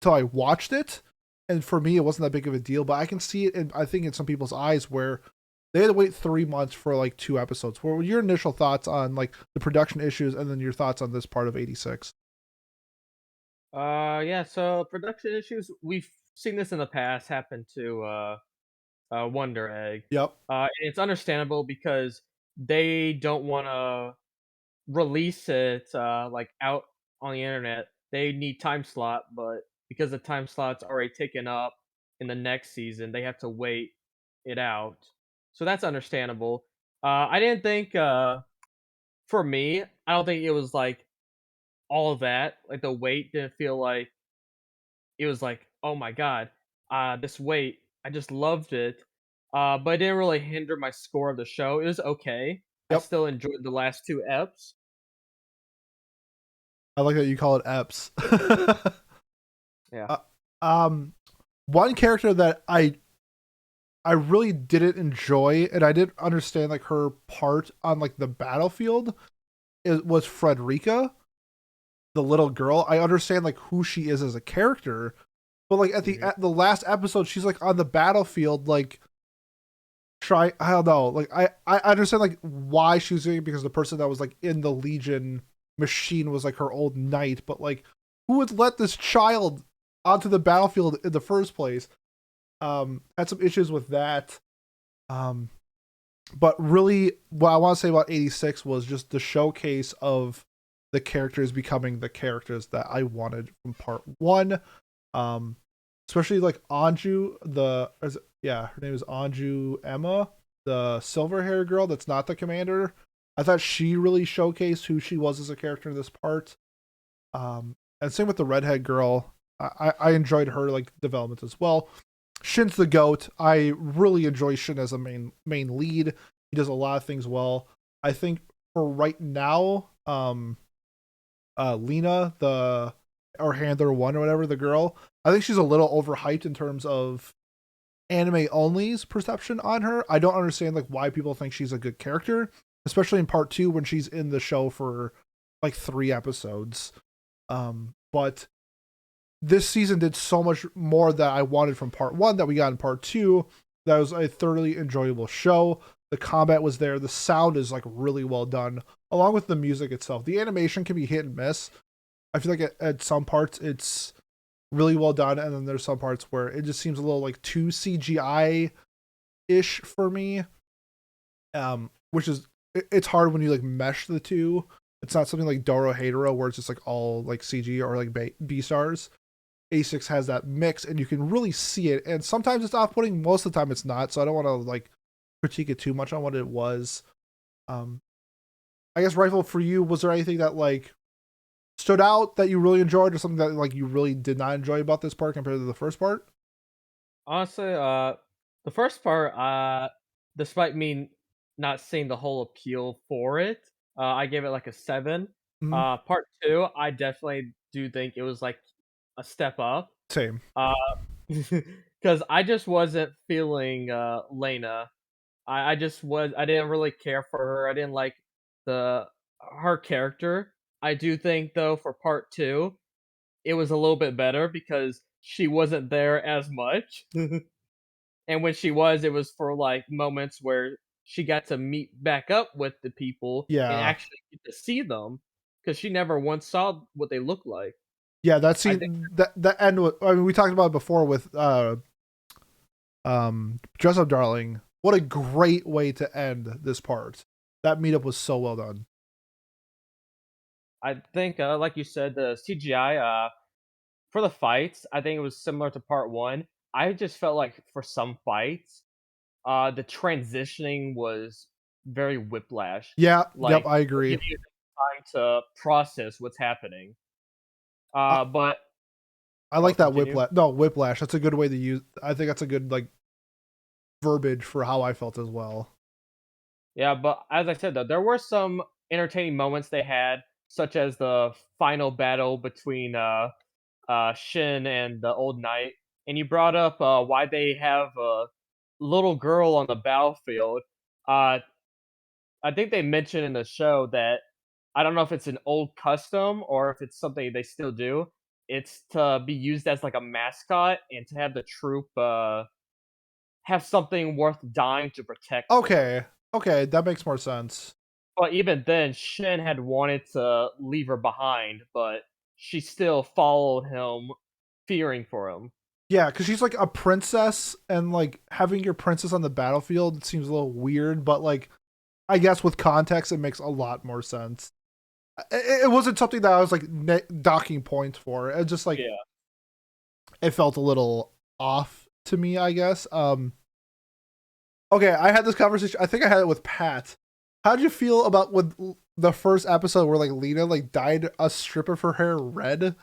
till I watched it, and for me, it wasn't that big of a deal. But I can see it, and I think in some people's eyes where they had to wait 3 months for like 2 episodes. What were your initial thoughts on like the production issues, and then your thoughts on this part of 86? Yeah, so production issues, we've seen this in the past happen to Wonder Egg. Yep, And it's understandable because they don't want to release it like out on the internet. They need time slot, but because the time slot's already taken up in the next season, they have to wait it out. So that's understandable. I didn't think for me, I don't think it was like all of that. Like the wait didn't feel like it was like, oh my god, this wait, I just loved it. But it didn't really hinder my score of the show. It was okay. I yep. still enjoyed the last two eps. I like that you call it EPs. Yeah. uh, um, one character that I really didn't enjoy, and I didn't understand like her part on like the battlefield, was Frederica, the little girl. I understand like who she is as a character, but like Mhm. at the last episode, she's like on the battlefield, like try. I don't know. Like I understand like why she was doing it because the person that was like in the Legion machine was like her old knight, but like who would let this child onto the battlefield in the first place? Had some issues with that. Um, but really, what I want to say about 86 was just the showcase of the characters becoming the characters that I wanted from part one. Um, Especially like Anju, yeah, her name is Anju Emma, the silver hair girl that's not the commander. I thought she really showcased who she was as a character in this part. And same with the redhead girl. I enjoyed her like development as well. Shin's the goat. I really enjoy Shin as a main lead. He does a lot of things well. I think for right now, Lena, the or Handler One or whatever, the girl, I think she's a little overhyped in terms of anime only's perception on her. I don't understand like why people think she's a good character, especially in part two when she's in the show for like 3 episodes. But this season did so much more that I wanted from part one that we got in part two. That was a thoroughly enjoyable show. The combat was there. The sound is like really well done, along with the music itself. The animation can be hit and miss. I feel like at some parts it's really well done, and then there's some parts where it just seems a little like too CGI ish for me. Which is it's hard when you like mesh the two. It's not something like Doro Hedoro where it's just like all like CG or like B stars. A6 has that mix and you can really see it. And sometimes it's off putting, most of the time it's not. So I don't want to like critique it too much on what it was. Um, I guess Rifle for you, was there anything that like stood out that you really enjoyed or something that like you really did not enjoy about this part compared to the first part? Honestly, the first part, despite me not seeing the whole appeal for it, I gave it like a 7. Mm-hmm. Part 2, I definitely do think it was like a step up. Same. Uh, because I just wasn't feeling Lena. I just was I didn't really care for her. I didn't like the her character. I do think though for part 2, it was a little bit better because she wasn't there as much. And when she was, it was for like moments where she got to meet back up with the people and Yeah. actually get to see them because she never once saw what they look like. Yeah, that I think scene, that end. I mean, we talked about it before with Dress Up Darling. What a great way to end this part. That meetup was so well done. like you said, the CGI for the fights, I think it was similar to part one. I just felt like for some fights, the transitioning was very whiplash. Yeah, yep, Like I it agree. didn't even have time to process what's happening. I, But I oh, like that continue. whiplash. No, whiplash. That's a good way to use. I think that's a good like verbiage for how I felt as well. Yeah, but as I said though, there were some entertaining moments they had, such as the final battle between Shin and the old knight. and you brought up why they have a little girl on the battlefield. Uh, I think they mentioned in the show that I don't know if it's an old custom or if it's something they still do. It's to be used as like a mascot and to have the troop have something worth dying to protect for them. Okay. Okay, that makes more sense. But even then, Shin had wanted to leave her behind, but she still followed him, fearing for him. Yeah, because she's like a princess, and like having your princess on the battlefield seems a little weird, but like I guess with context, it makes a lot more sense. It wasn't something that I was like docking points for. It just like Yeah. it felt a little off to me, I guess. Okay, I had this conversation. I think I had it with Pat. How'd you feel about with the first episode where like Lena like dyed a strip of her hair red?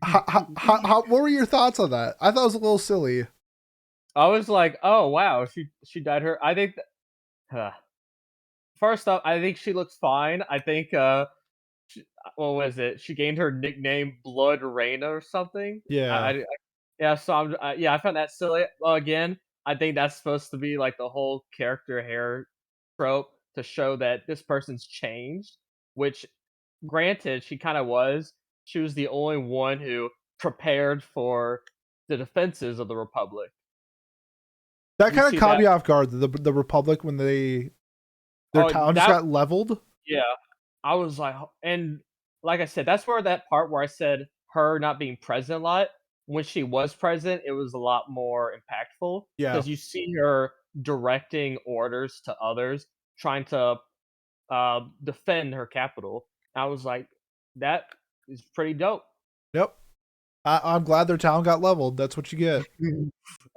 What were your thoughts on that? I thought it was a little silly. I was like, "Oh wow, she dyed her." I think. Huh. First off, I think she looks fine. I think what was it? She gained her nickname Blood Rain or something. Yeah. Yeah. So yeah, I found that silly. Well, again, I think that's supposed to be like the whole character hair trope to show that this person's changed. Which, granted, she kind of was. She was the only one who prepared for the defenses of the Republic. That You kind of see caught that? me off guard. The Republic when their Oh, town just that got leveled. yeah. I was like, and like I said, that's where that part where I said her not being present a lot. When she was present, it was a lot more impactful Yeah. because you see her directing orders to others, trying to defend her capital. I was like, that is pretty dope. Yep. I'm glad their town got leveled. That's what you get. Yeah,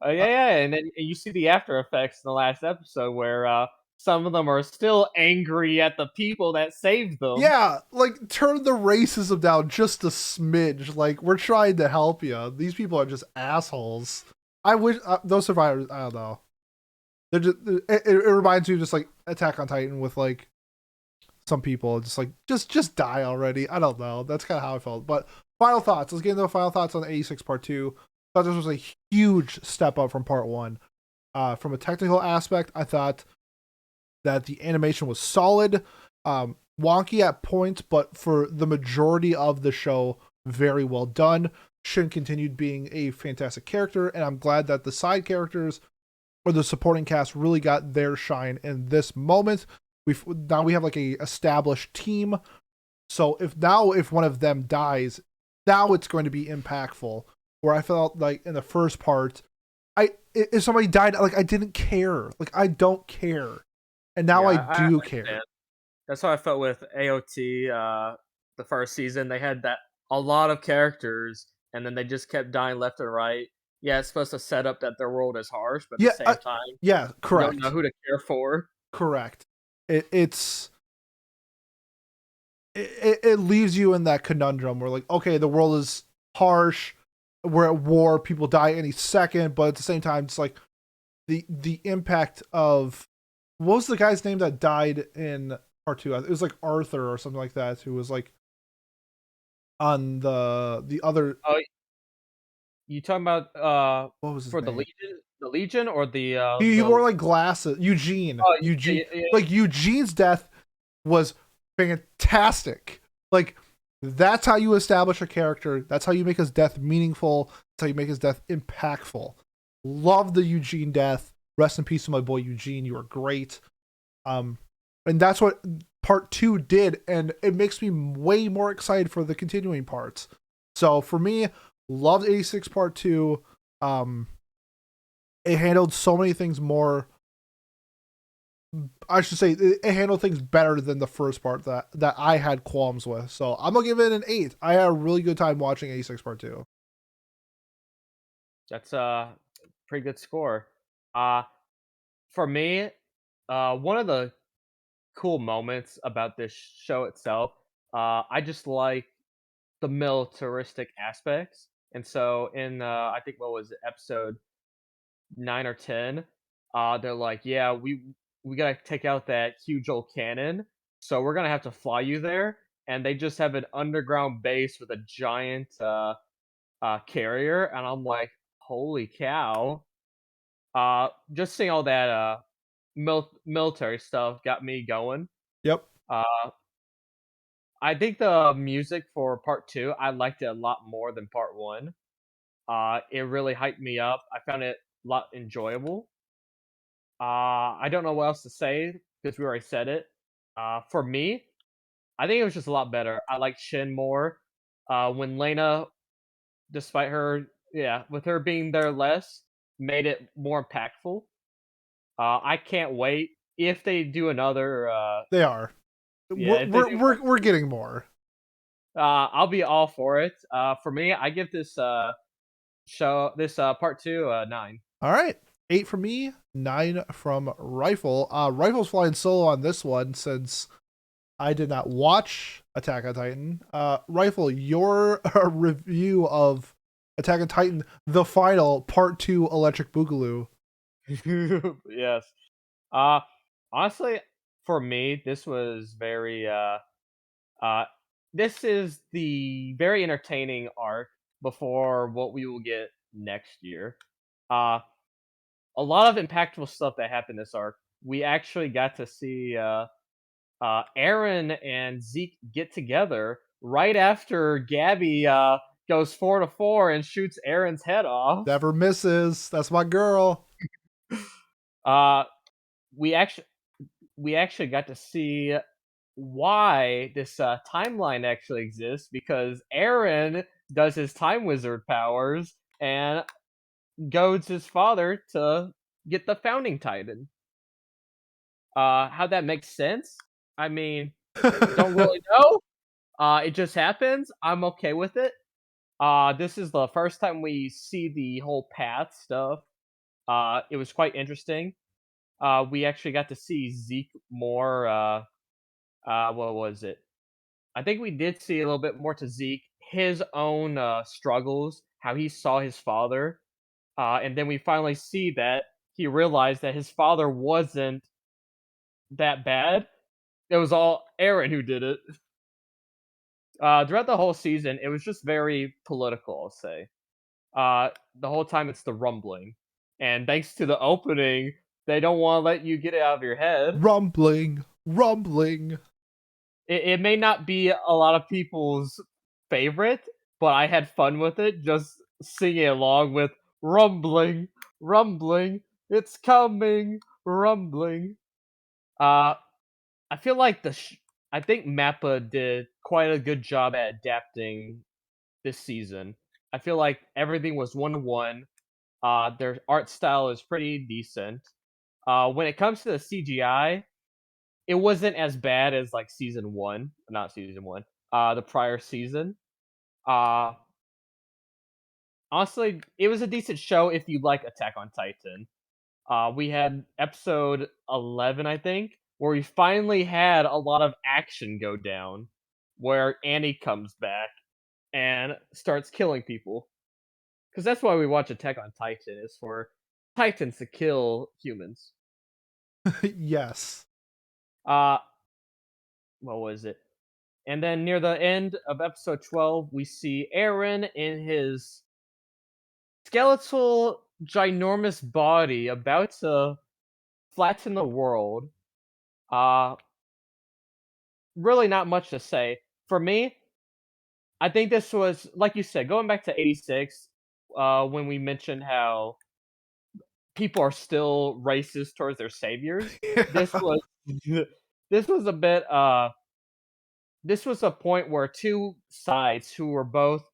Uh, yeah, and then you see the after effects in the last episode where some of them are still angry at the people that saved them. yeah, like turn the racism down just a smidge. Like we're trying to help you. These people are just assholes. I wish those survivors. I don't know. They're just. It reminds me of just like Attack on Titan with like some people just like just die already. I don't know. That's kind of how I felt. But final thoughts. Let's get into the final thoughts on 86 Part 2. I thought this was a huge step up from Part 1. From a technical aspect, I thought that the animation was solid, wonky at points, but for the majority of the show, very well done. Shin continued being a fantastic character, and I'm glad that the side characters or the supporting cast really got their shine in this moment. We have like a established team. So if one of them dies, now it's going to be impactful. Where I felt like in the first part, if somebody died, like I didn't care. Like I don't care. And now Yeah, I I do understand. care. That's how I felt with AOT, the first season. They had that a lot of characters, and then they just kept dying left and right. Yeah, it's supposed to set up that their world is harsh, but at the Yeah, same time, yeah, you don't know correct. who to care for. Correct. It's it leaves you in that conundrum where like, okay, the world is harsh, we're at war, people die any second, but at the same time, it's like the impact of what was the guy's name that died in part two? It was like Arthur or something like that, who was like on the other. Oh, you talking about What was his for name? The Legion, or He the? wore like glasses. Eugene. Oh, Eugene. yeah, yeah, yeah. Like Eugene's death was fantastic. Like that's how you establish a character. That's how you make his death meaningful. That's how you make his death impactful. Love the Eugene death. Rest in peace to my boy Eugene. You are great. Um, and that's what part two did, and it makes me way more excited for the continuing parts. So for me, loved 86 part two. Um, it handled so many things more. I should say it handled things better than the first part that I had qualms with. So I'm gonna give it an 8. I had a really good time watching 86 part 2. That's a pretty good score. Uh, for me, one of the cool moments about this show itself, I just like the militaristic aspects. And so in I think what was it, episode 9 or 10, they're like, yeah, we gotta take out that huge old cannon, so we're gonna have to fly you there. And they just have an underground base with a giant carrier, and I'm like, Holy cow. Just seeing all that, military stuff got me going. Yep. Uh, I think the music for part 2, I liked it a lot more than part 1. It really hyped me up. I found it a lot enjoyable. I don't know what else to say because we already said it. For me, I think it was just a lot better. I liked Shin more. When Lena, despite her, yeah, with her being there less, made it more impactful. I can't wait if they do another. They are. Yeah, We're if they we're do we're, we're getting more. I'll be all for it. For me, I give this part 2 9. All right. 8 from me, 9 from Rifle. Rifle's flying solo on this one since I did not watch Attack on Titan. Rifle, your review of Attack on Titan, the final part 2 Electric Boogaloo. Yes. Uh, Honestly, for me, this was uh, this is the very entertaining arc before what we will get next year. Uh, a lot of impactful stuff that happened this arc. We actually got to see Aaron and Zeke get together right after Gabby goes 4 to 4 and shoots Aaron's head off. Never misses. That's my girl. Uh, we actually got to see why this timeline actually exists because Aaron does his time wizard powers and goads his father to get the founding titan. How that makes sense? I mean, don't really know. It just happens. I'm okay with it. This is the first time we see the whole path stuff. It was quite interesting. We actually got to see Zeke more. What was it? I think we did see a little bit more to Zeke, his own struggles, how he saw his father, and then we finally see that he realized that his father wasn't that bad. It was all Aaron who did it. Throughout the whole season, it was just very political, I'll say. The whole time it's the rumbling, and thanks to the opening, they don't want to let you get it out of your head. Rumbling, rumbling. It may not be a lot of people's favorite, but I had fun with it, just singing along with rumbling, rumbling, it's coming, rumbling. Uh, I feel like I think Mappa did quite a good job at adapting this season. I feel like everything was 1-to-1. Their art style is pretty decent. When it comes to the CGI, it wasn't as bad as like season 1, not season 1, the prior season. Uh Honestly, it was a decent show if you like Attack on Titan. We had episode 11, I think, where we finally had a lot of action go down, where Annie comes back and starts killing people. Because that's why we watch Attack on Titan, is for Titans to kill humans. Yes. Uh, what was it? And then near the end of episode 12, we see Aaron in his skeletal, ginormous body about to flatten the world. Uh, really not much to say. For me, I think this was, like you said, going back to 86, when we mentioned how people are still racist towards their saviors. This Yeah. was this was a bit this was a point where two sides who were both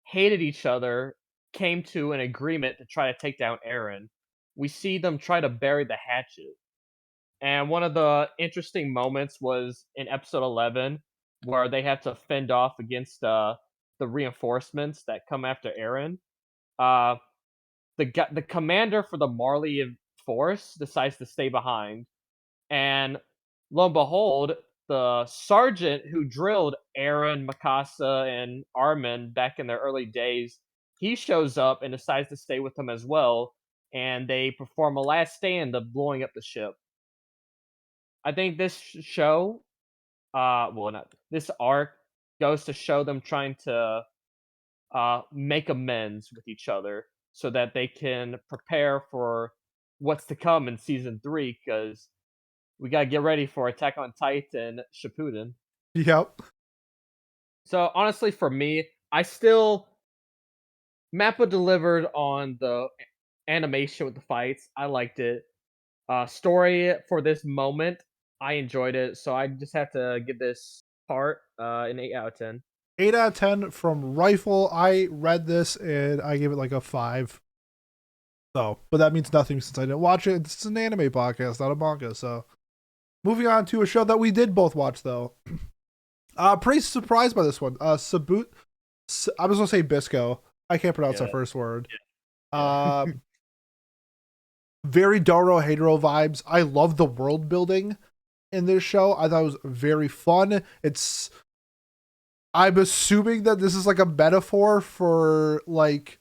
hated each other came to an agreement to try to take down Aaron. We see them try to bury the hatchet. And one of the interesting moments was in episode 11 where they have to fend off against the reinforcements that come after Aaron. Uh the commander for the Marley force decides to stay behind, and lo and behold, the sergeant who drilled Aaron, Mikasa, and Armin back in their early days, he shows up and decides to stay with them as well, and they perform a last stand of blowing up the ship. I think this show, well, not this arc, goes to show them trying to make amends with each other. so that they can prepare for what's to come in season 3 because we gotta get ready for Attack on Titan Shippuden. Yep. So honestly, for me, I still Mappa delivered on the animation with the fights. I liked it. Story for this moment, I enjoyed it. So I just have to give this part an 8 out of 10. 8 out of 10 from Rifle. I read this and I gave it like a 5. So, but that means nothing since I didn't watch it. This is an anime podcast, not a manga. So, moving on to a show that we did both watch though. Pretty surprised by this one. I was gonna say Bisco. I can't pronounce that Yeah, first word. yeah. Uh, very Doro Hedoro vibes. I love the world building in this show. I thought it was very fun. I'm assuming that this is like a metaphor for like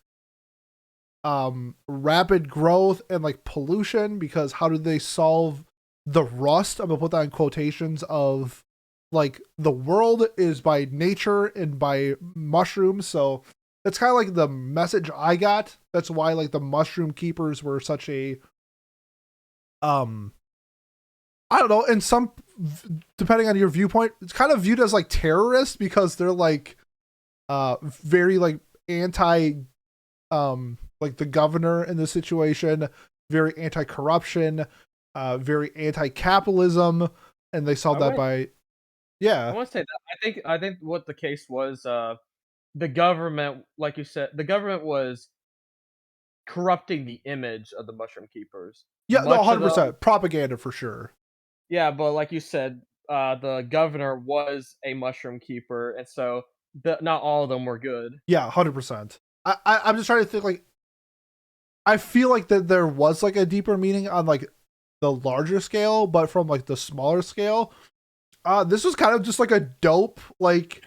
rapid growth and like pollution, because how do they solve the rust? I'm gonna put that in quotations of like the world is by nature and by mushrooms. So that's kind of like the message I got. That's why like the mushroom keepers were such a um I don't know, in some, depending on your viewpoint, it's kind of viewed as like terrorists because they're like very like anti like the governor in this situation, very anti-corruption, very anti-capitalism, and they solved I that want by I yeah. want to say that I think what the case was, the government, like you said, the government was corrupting the image of the Mushroom Keepers. Yeah, no, Much of them, 100% propaganda for sure. yeah, but like you said, the governor was a Mushroom Keeper, and so not all of them were good. Yeah, 100%. I'm just trying to think like I feel like that there was like a deeper meaning on like the larger scale, but from like the smaller scale, this was kind of just like a dope like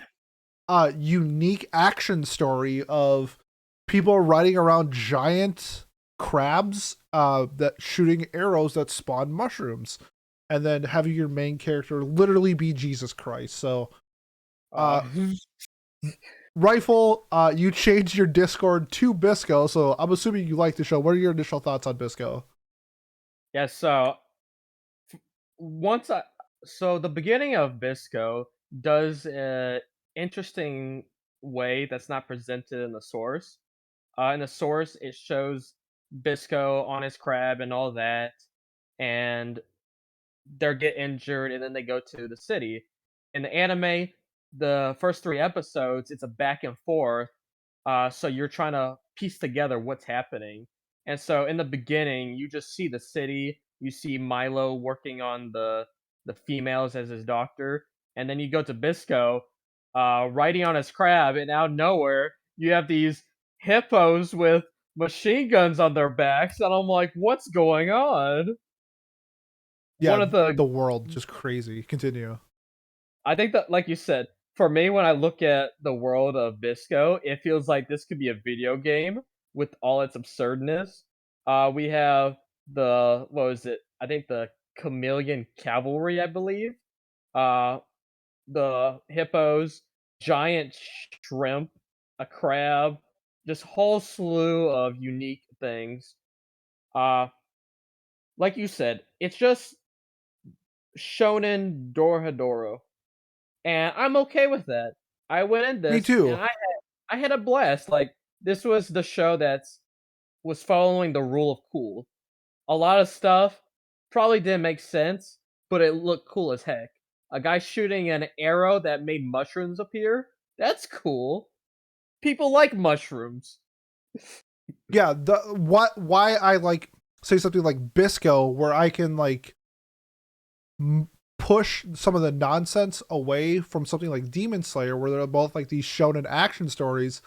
unique action story of people riding around giant crabs that shooting arrows that spawn mushrooms, and then having your main character literally be Jesus Christ. So uh Uh, Rifle, you changed your Discord to Bisco, so I'm assuming you like the show. What are your initial thoughts on Bisco? yeah, so once I so the beginning of Bisco does a interesting way that's not presented in the source. In the source, it shows Bisco on his crab and all that, and they get injured, and then they go to the city. In the anime, the first 3 episodes, it's a back and forth. So you're trying to piece together what's happening. And so in the beginning, you just see the city. You see Milo working on the females as his doctor, and then you go to Bisco, riding on his crab, and out of nowhere, you have these hippos with machine guns on their backs, and I'm like, what's going on? Yeah, One of the the world just crazy. Continue. I think that, like you said, for me, when I look at the world of Bisco, it feels like this could be a video game with all its absurdness. We have what was it? I think the Chameleon Cavalry, I believe. Uh, the hippos, giant shrimp, a crab, just whole slew of unique things. Uh, like you said, it's just shonen Dorohedoro. And I'm okay with that. I went in Me this and too. I had a blast. Like this was the show that was following the rule of cool. A lot of stuff probably didn't make sense, but it looked cool as heck. A guy shooting an arrow that made mushrooms appear? That's cool. People like mushrooms. Yeah, the what why I like say something like Bisco, where I can like push some of the nonsense away from something like Demon Slayer, where they're both like these shonen action stories,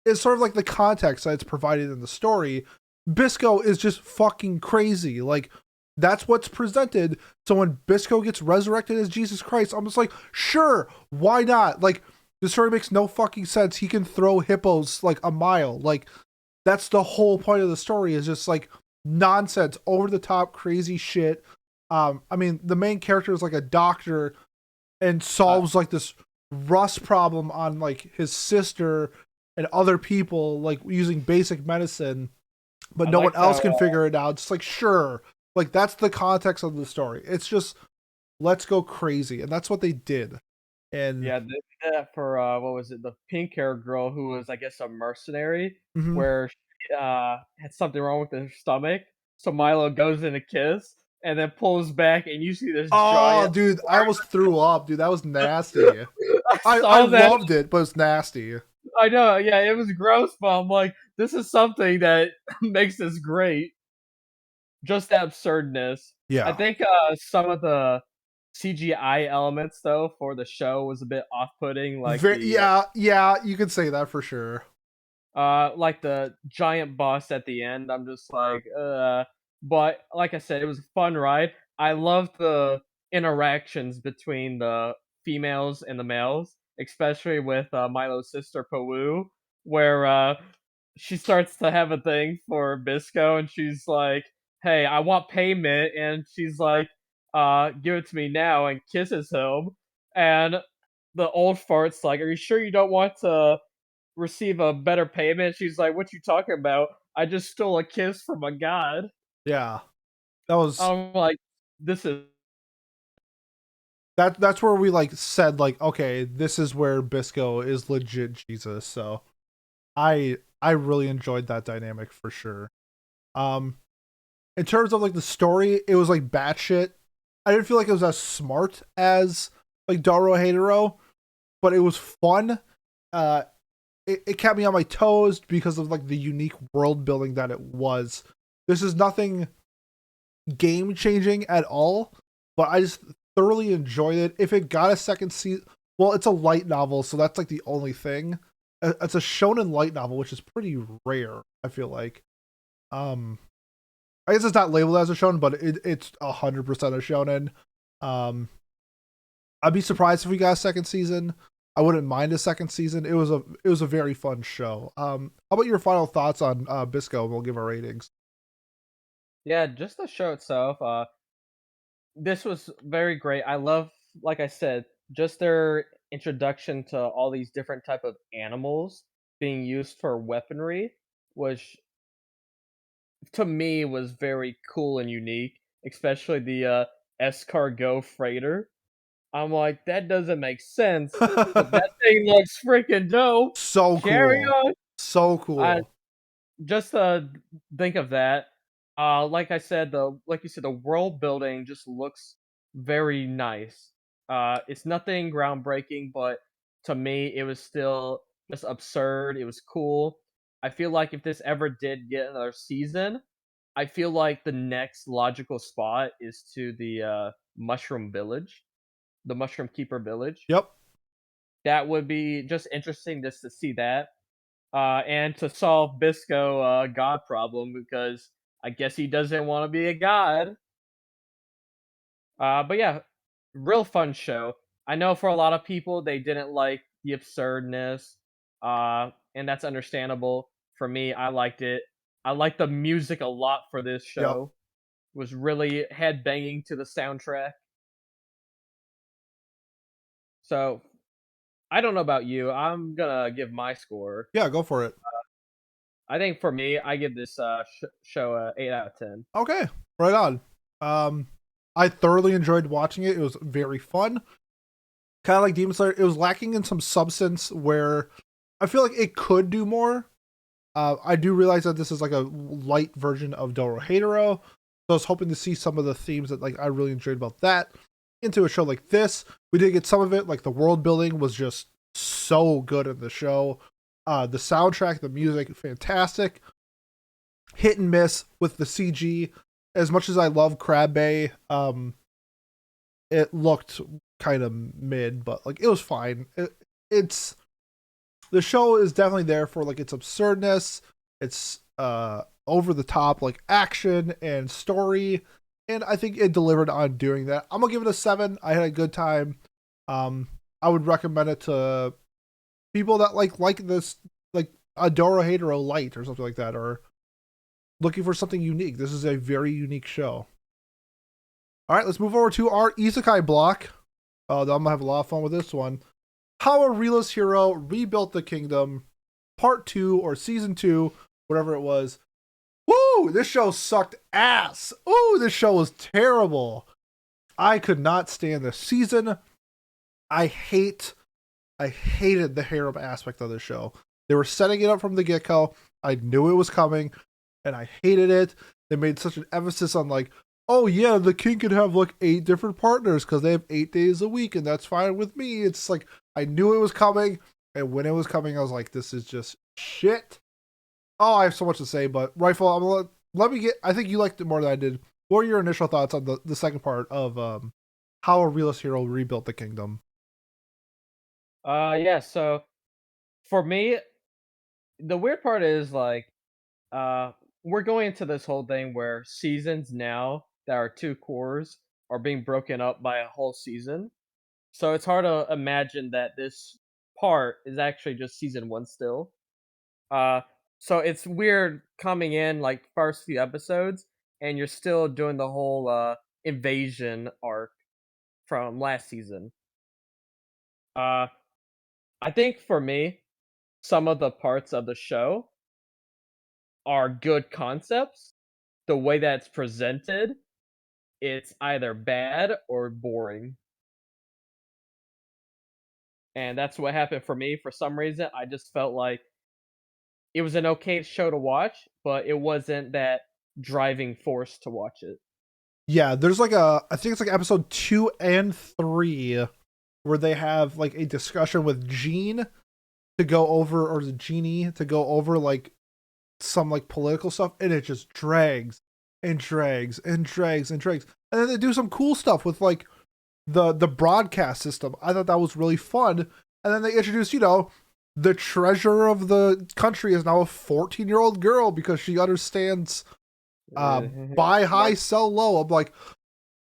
is sort of like the context that it's provided in the story. Bisco is just fucking crazy. Like, that's what's presented. So when Bisco gets resurrected as Jesus Christ, I'm just like, sure, why not? Like, the story makes no fucking sense. He can throw hippos like a mile. Like, that's the whole point of the story, is just like nonsense, over the top, crazy shit. I mean, the main character is like a doctor and Uh, solves like this rust problem on like his sister, and other people like using basic medicine, but I no one liked else how can figure it out. It's like, sure, like that's the context of the story. It's just let's go crazy, and that's what they did. And yeah, they did that for, what was it? The pink hair girl who was, I guess, a mercenary, mhm. where she, had something wrong with her stomach, so Milo goes in to kiss, and then pulls back, and you see this Oh, giant dude, I almost threw up, dude. That was nasty. I I saw that. loved it, but it's nasty. I know, yeah, it was gross, but I'm like, this is something that makes this great. Just the absurdness. I Yeah. think, some of the CGI elements, though, for the show was a bit off-putting, Yeah, yeah, you could say that for sure. like the giant boss at the end. I'm just like, but like I said, it was a fun ride. I loved the interactions between the females and the males, especially with Milo's sister Pawu, where she starts to have a thing for Bisco, and she's like, "Hey, I want payment," and she's like, "Give it to me now," and kisses him, and the old fart's like, "Are you sure you don't want to receive a better payment?" She's like, "What you talking about? I just stole a kiss from a god." Yeah. That was I'm like, "This is." that's where we like said like, okay, this is where Bisco is legit Jesus. So I really enjoyed that dynamic for sure. Um in terms of like the story, it was like batshit. I didn't feel like it was as smart as like Dorohedoro, but it was fun. Uh it kept me on my toes because of like the unique world building that it was. This is nothing game changing at all, but I just thoroughly enjoyed it. If it got a second season, well, it's a light novel, so that's like the only thing. It's a shonen light novel, which is pretty rare. I feel like. Um, I guess it's not labeled as a shonen, but it's 100% a shonen. Um, I'd be surprised if we got a second season. I wouldn't mind a second season. It was a very fun show. How about your final thoughts on Bisco? And we'll give our ratings. Yeah, just the show itself, this was very great. I love, like I said, just their introduction to all these different type of animals being used for weaponry, which to me was very cool and unique, especially the, escargot freighter. I'm like, "That doesn't make sense, but that thing looks freaking dope. So Carry cool. on." So I cool. just, think of that. Like I said, like you said, the world building just looks very nice. It's nothing groundbreaking, but to me, it was still just absurd. It was cool. I feel like if this ever did get another season, I feel like the next logical spot is to the, Mushroom Village, the Mushroom Keeper Village. Yep. That would be just interesting just to see that, and to solve Bisco, god problem because I guess he doesn't wanna be a god. But yeah, real fun show. I know for a lot of people, they didn't like the absurdness, and that's understandable. For me, I liked it. I liked the music a lot for this Yep. show. It was really head-banging to the soundtrack. So, I don't know about you, I'm gonna give my score. Yeah, go for it. I think for me, I give this, show a 8 out of 10. Okay. Right on. Um I thoroughly enjoyed watching it. It was very fun. Kind of like Demon Slayer, it was lacking in some substance where I feel like it could do more. I do realize that this is like a light version of Dorohedoro. So I was hoping to see some of the themes that like I really enjoyed about that into a show like this. We did get some of it, like the world building was just so good in the show. The soundtrack, the music, fantastic. Hit and miss with the CG. As much as I love Crab Bay, it looked kind of mid, but like it was fine. It's the show is definitely there for like its absurdness, its over the top like action and story, and I think it delivered on doing that. I'm gonna give it a 7. I had a good time. I would recommend it to people that like this like a Dorohedoro light or something like that, or looking for something unique. This is a very unique show. All right, let's move over to our isekai block. I'm gonna have a lot of fun with this one. How a realist hero rebuilt the kingdom. part 2 or season 2, whatever it was. Woo! This show sucked ass. Ooh, this show was terrible. I could not stand this season. I hated the harem aspect of the show. They were setting it up from the get-go. I knew it was coming, and I hated it. They made such an emphasis on like, oh yeah, the king could have like 8 different partners because they have 8 days a week, and that's fine with me. It's like I knew it was coming, and when it was coming, I was like, this is just shit. Oh, I have so much to say, but Rifle, let me get. I think you liked it more than I did. What are your initial thoughts on the second part of how a realist hero rebuilt the kingdom? Yeah, so for me, the weird part is like uh we're going into this whole thing where seasons now that are 2 cores are being broken up by a whole season. So it's hard to imagine that this part is actually just season 1 still. Uh so it's weird coming in like first few episodes and you're still doing the whole invasion arc from last season. Uh I think for me, some of the parts of the show are good concepts. The way that it's presented, it's either bad or boring. And that's what happened for me. For some reason, I just felt like it was an okay show to watch, but it wasn't that driving force to watch it. Yeah, there's like I think it's like episode 2 and 3 where they have like a discussion with Jean to go over, or the Genie to go over like some like political stuff, and it just drags and drags and drags and drags. And then they do some cool stuff with like the broadcast system. I thought that was really fun. And then they introduce, the treasurer of the country is now a 14-year-old girl because she understands buy high, Mark, sell low. I'm like,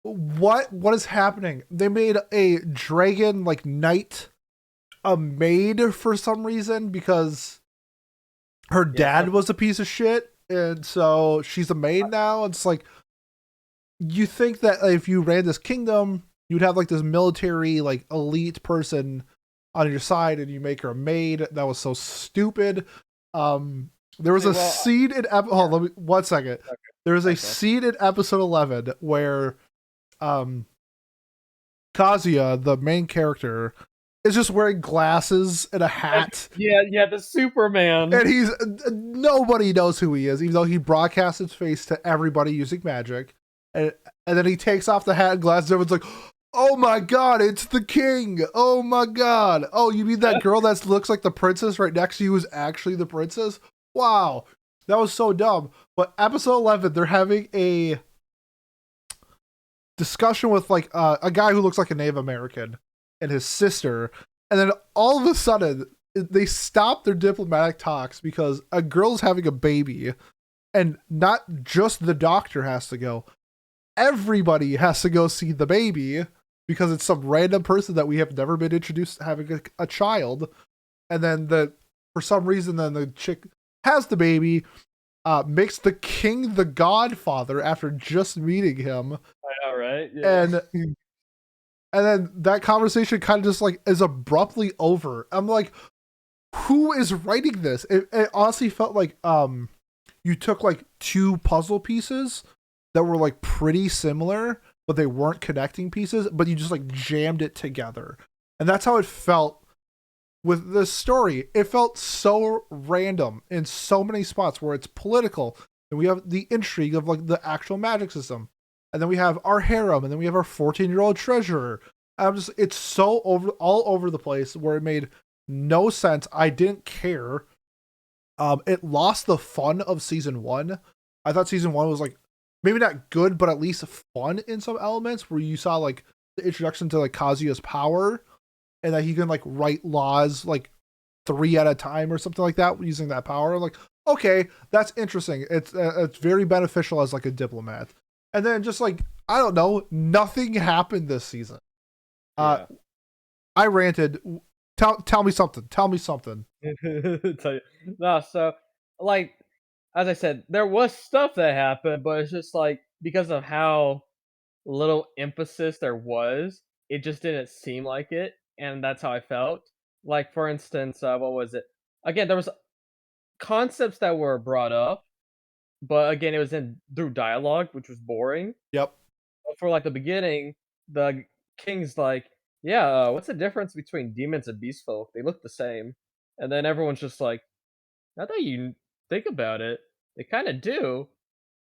what is happening? They made a dragon like knight a maid for some reason because her yeah, dad was a piece of shit, and so she's a maid now. It's like, you think that if you ran this kingdom, you'd have like this military like elite person on your side, and you make her a maid. That was so stupid. There was a well, scene in hold on, let me 1 second. okay, There was a okay. scene in episode 11 where um Kazuya, the main character, is just wearing glasses and a hat, Yeah, the Superman. and he's nobody knows who he is, even though he broadcasts his face to everybody using magic. And then he takes off the hat and glasses. Everyone's like, "Oh my god, it's the king! Oh my god! Oh, you mean that girl that looks like the princess right next to you is actually the princess? Wow, that was so dumb." But episode 11, they're having a discussion with like a guy who looks like a Native American and his sister, and then all of a sudden they stop their diplomatic talks because a girl's having a baby, and not just the doctor has to go. Everybody has to go see the baby because it's some random person that we have never been introduced to having a child. And then for some reason, then the chick has the baby, makes the king the godfather after just meeting him, I know, right? Yeah. and then that conversation kind of just like is abruptly over. I'm like, who is writing this? It honestly felt like you took like 2 puzzle pieces that were like pretty similar, but they weren't connecting pieces, but you just like jammed it together. And that's how it felt with this story. It felt so random in so many spots where it's political, and we have the intrigue of like the actual magic system. And then we have our harem, and then we have our 14-year-old treasurer. It's so all over the place where it made no sense. I didn't care. It lost the fun of season 1. I thought season 1 was like maybe not good, but at least fun in some elements where you saw like the introduction to like Kazuya's power, and that he can like write laws like 3 at a time or something like that using that power. I'm like, okay, that's interesting. It's very beneficial as like a diplomat. And then just like, I don't know, nothing happened this season. Uh, Yeah. I ranted. Tell me something. Tell me something. Tell you. No, so like as I said, there was stuff that happened, but it's just like because of how little emphasis there was, it just didn't seem like it, and that's how I felt. Like for instance, what was it? Again, there was concepts that were brought up, but again, it was in through dialogue, which was boring. Yep. But for like the beginning, the king's like, "Yeah, what's the difference between demons and beast folk? They look the same." And then everyone's just like, "Now that you think about it, they kind of do.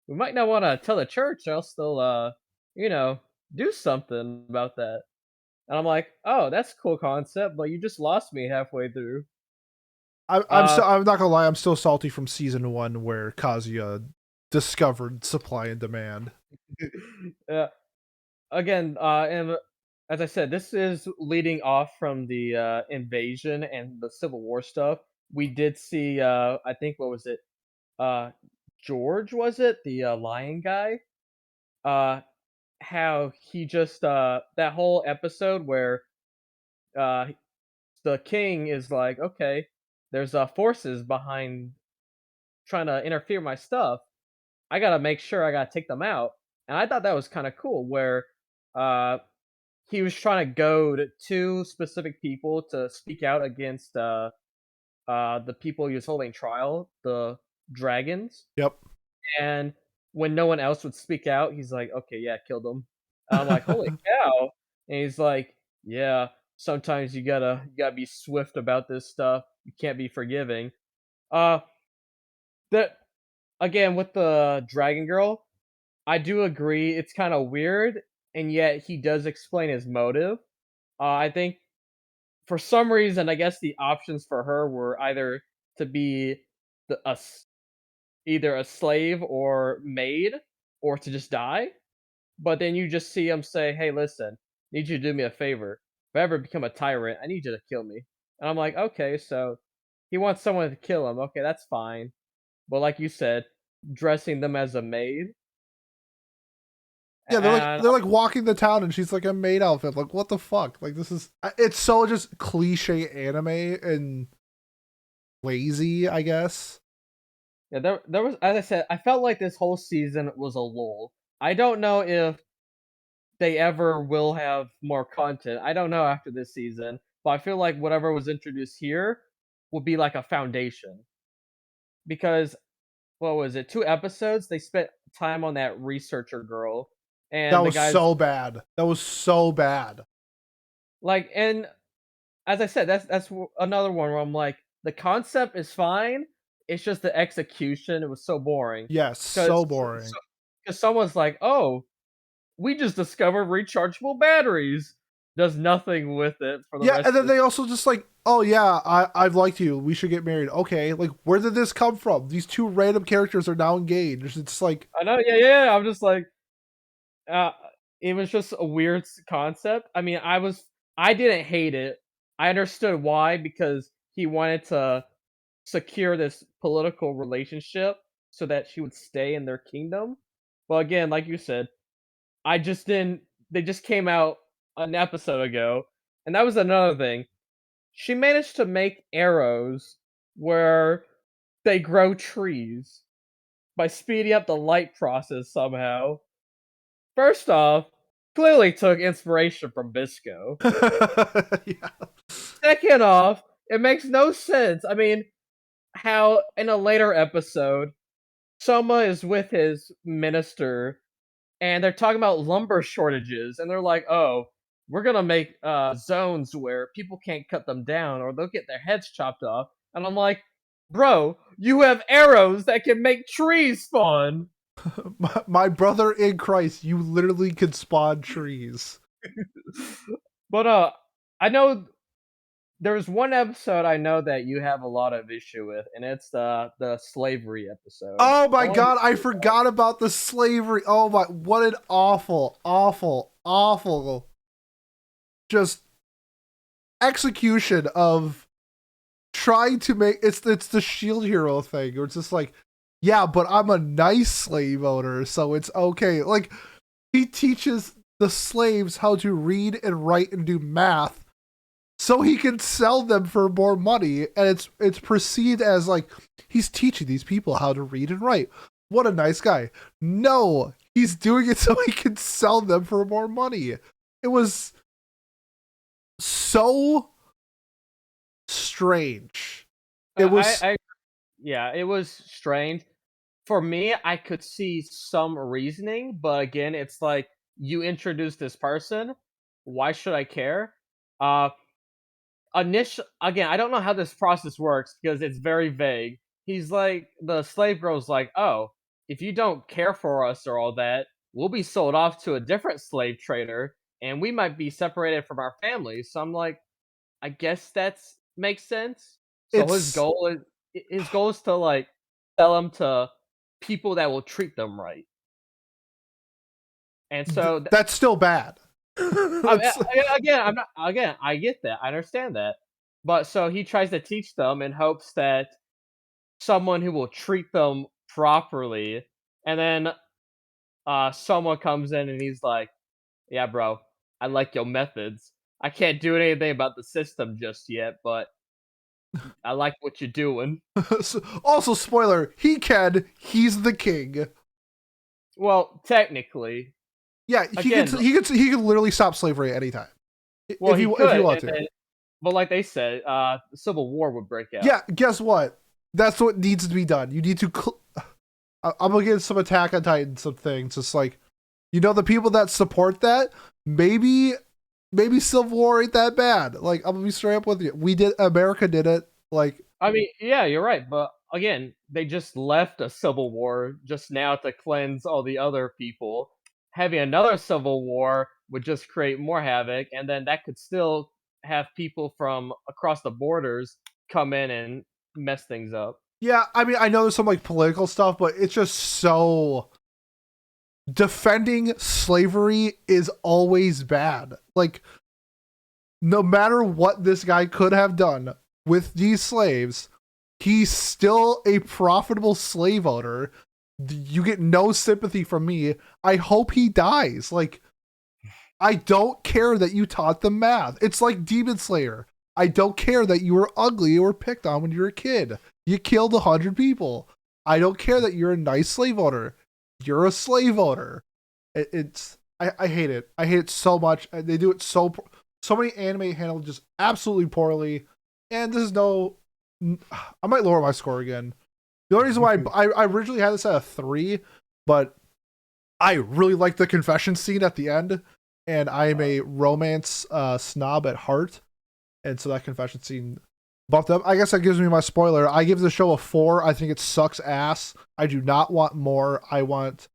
We might not want to tell the church, or else they'll, you know, do something about that." And I'm like, "Oh, that's a cool concept, but you just lost me halfway through." Uh, I'm not gonna lie, I'm still salty from season 1 where Kazuya discovered supply and demand. yeah. Again, and as I said, this is leading off from the invasion and the Civil War stuff. We did see, I think, what was it? Uh, George, was it the lion guy? Uh, how he just that whole episode where uh the king is like, okay, there's forces behind trying to interfere with my stuff. I gotta make sure I gotta take them out. And I thought that was kind of cool, where uh he was trying to goad two specific people to speak out against the people he was holding trial, the dragons. Yep. And when no one else would speak out, he's like, "Okay, yeah, kill them." And I'm like, "Holy cow!" And he's like, "Yeah, sometimes you gotta be swift about this stuff. You can't be forgiving." Uh, that again with the dragon girl, I do agree. It's kind of weird, and yet he does explain his motive. I think for some reason, I guess the options for her were either to be either a slave or maid, or to just die. But then you just see him say, "Hey, listen, need you to do me a favor. If I ever become a tyrant, I need you to kill me." And I'm like, okay, so he wants someone to kill him. Okay, that's fine. But like you said, dressing them as a maid, Yeah, and they're like walking the town, and she's like a maid outfit. Like, what the fuck? Like, this is it's so just cliche anime and lazy, I guess. yeah, there was, as I said, I felt like this whole season was a lull. I don't know if they ever will have more content. I don't know after this season, but I feel like whatever was introduced here will be like a foundation. Because what was it? 2 episodes, they spent time on that researcher girl, That and the was guys so bad. That was so bad. like, and as I said, another one where I'm like, the concept is fine, it's just the execution, it was so boring. Yes, Because so boring. someone's like, "Oh, we just discovered rechargeable batteries." Does nothing with it for the Yeah, rest and then of the. they also just like, oh yeah, I've liked you. We should get married. Okay, like where did this come from? These two random characters are now engaged. It's like, I know, yeah, yeah, yeah, I'm just like, uh, it was just a weird concept. I mean, I didn't hate it. I understood why, because he wanted to secure this political relationship so that she would stay in their kingdom. But again, like you said, I just didn't. They just came out an episode ago, and that was another thing. She managed to make arrows where they grow trees by speeding up the light process somehow. First off, clearly took inspiration from Bisco. yeah. Second off, it makes no sense. I mean, how in a later episode, Soma is with his minister and they're talking about lumber shortages, and they're like, "Oh, we're gonna make zones where people can't cut them down or they'll get their heads chopped off." And I'm like, "Bro, you have arrows that can make trees spawn." My brother in Christ, you literally could spawn trees. But I know there's one episode I know that you have a lot of issue with, and it's the slavery episode. Oh I my want to god, I hear forgot about the slavery. Oh my, what an awful, awful, awful just execution of trying to make it's the shield hero thing where it's just like, yeah, but I'm a nice slave owner, so it's okay. Like he teaches the slaves how to read and write and do math so he can sell them for more money, and it's perceived as like he's teaching these people how to read and write. What a nice guy. No, he's doing it so he can sell them for more money. It was so strange. It I, was I yeah, it was strange. For me, I could see some reasoning, but again, it's like you introduced this person. Why should I care? Uh, again, I don't know how this process works because it's very vague. He's like, the slave girl's like, oh, if you don't care for us or all that, we'll be sold off to a different slave trader, and we might be separated from our families. So I'm like, I guess that's makes sense. So It's his goal is to like sell them to people that will treat them right. And so that's still bad. That's again, I get that. I understand that. But so he tries to teach them in hopes that someone who will treat them properly, and then someone comes in and he's like, "Yeah, bro, I like your methods. I can't do anything about the system just yet, but I like what you're doing." also spoiler. He's the king. Well, technically, Yeah, again, he could literally stop slavery at any time well, he if you could, want and to. then, but like they said, the Civil War would break out. Yeah, guess what? That's what needs to be done. You need to. I'm gonna get some Attack on Titan, some things. It's like, the people that support that, maybe Civil War ain't that bad. Like, I'm gonna be straight up with you. America did it. Like, I mean, yeah, you're right, but again, they just left a civil war just now to cleanse all the other people. Having another civil war would just create more havoc, and then that could still have people from across the borders come in and mess things up. yeah, I mean, I know there's some like political stuff, but it's just so defending slavery is always bad. Like, no matter what this guy could have done with these slaves, he's still a profitable slave owner. You get no sympathy from me. I hope he dies. Like, I don't care that you taught them math. It's like Demon Slayer. I don't care that you were ugly or picked on when you were a kid. You killed 100 people. I don't care that you're a nice slave owner. You're a slave owner. I hate it. I hate it so much. They do it so many anime handle just absolutely poorly. And this is no. I might lower my score again. The only reason why I originally had this at a 3, but I really like the confession scene at the end, and I am a romance snob at heart, and so that confession scene bumped up. I guess that gives me my spoiler. I give the show a 4. I think it sucks ass. I do not want more. I don't want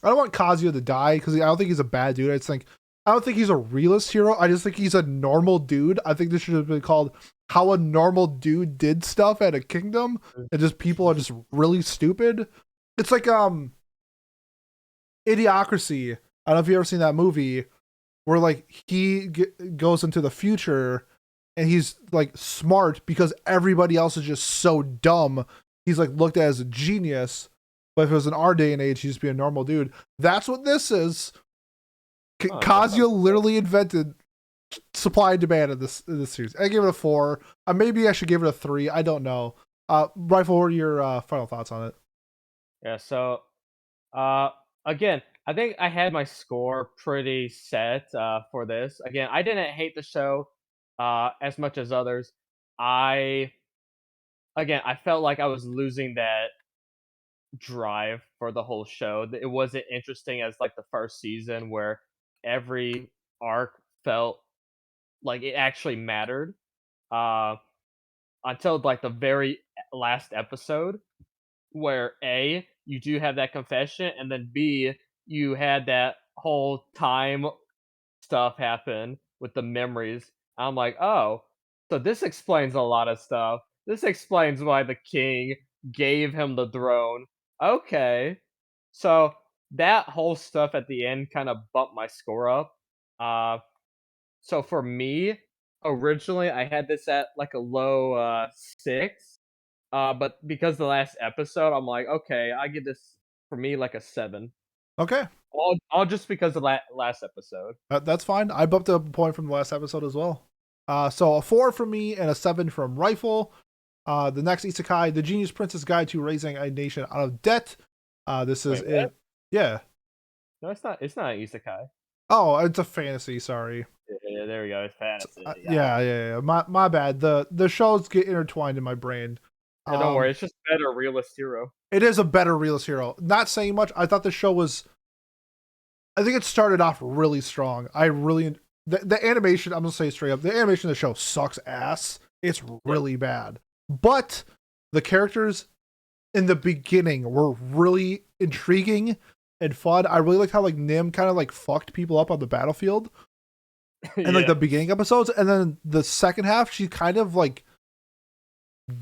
Kazuya to die because I don't think he's a bad dude. I don't think he's a realist hero. I just think he's a normal dude. I think this should have been called How a Normal Dude Did Stuff at a Kingdom, and just people are just really stupid. It's like Idiocracy. I don't know if you've ever seen that movie where like he goes into the future and he's like smart because everybody else is just so dumb. He's like looked at as a genius, but if it was in our day and age, he'd just be a normal dude. That's what this is. Kazuya literally invented supply and demand in this series. I gave it a 4. Maybe I should give it a 3. I don't know. Rifle, what are your final thoughts on it? Yeah, so uh again, I think I had my score pretty set for this. Again, I didn't hate the show as much as others. I I felt like I was losing that drive for the whole show. It wasn't interesting as like the first season where every arc felt like it actually mattered. Uh until like the very last episode where A, you do have that confession, and then B, you had that whole time stuff happen with the memories. I'm like, oh, so this explains a lot of stuff. This explains why the king gave him the throne. Okay. So that whole stuff at the end kind of bumped my score up. Uh, so for me, originally I had this at like a low 6. But because the last episode, I'm like, okay, I give this for me like a 7. Okay, All just because of that last episode. that's fine. I bumped up a point from the last episode as well. So a 4 from me and a 7 from Rifle. The next isekai, The Genius Prince's Guide to Raising a Nation Out of Debt. This is Wait, what? it. Yeah. No, it's not. It's not an isekai. Oh, it's a fantasy. Sorry. Yeah, there we go. It's fantasy. Yeah. Yeah. My bad. The shows get intertwined in my brain. Yeah, don't worry, Um, it's just better realist hero. it is a better Realist hero. Not saying much. I thought the show was. I think it started off really strong. I really the animation. I'm gonna say straight up, the animation of the show sucks ass. It's Yeah. really bad. But the characters in the beginning were really intriguing and fun. I really liked how like Nim kind of like fucked people up on the battlefield and like Yeah. the beginning episodes, and then the second half she kind of like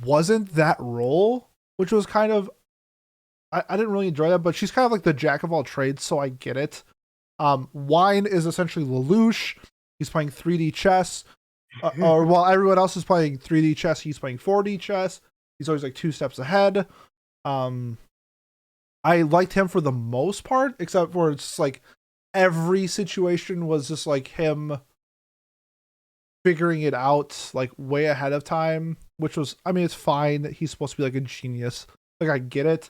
wasn't that role, which was kind of I didn't really enjoy that, but she's kind of like the jack of all trades, so I get it. Wine is essentially Lelouch. He's playing 3D chess, or while everyone else is playing 3D chess, he's playing 4D chess. He's always like 2 steps ahead. Um, I liked him for the most part, except for it's like every situation was just like him figuring it out like way ahead of time, which was, I mean, it's fine. He's supposed to be like a genius. Like I get it.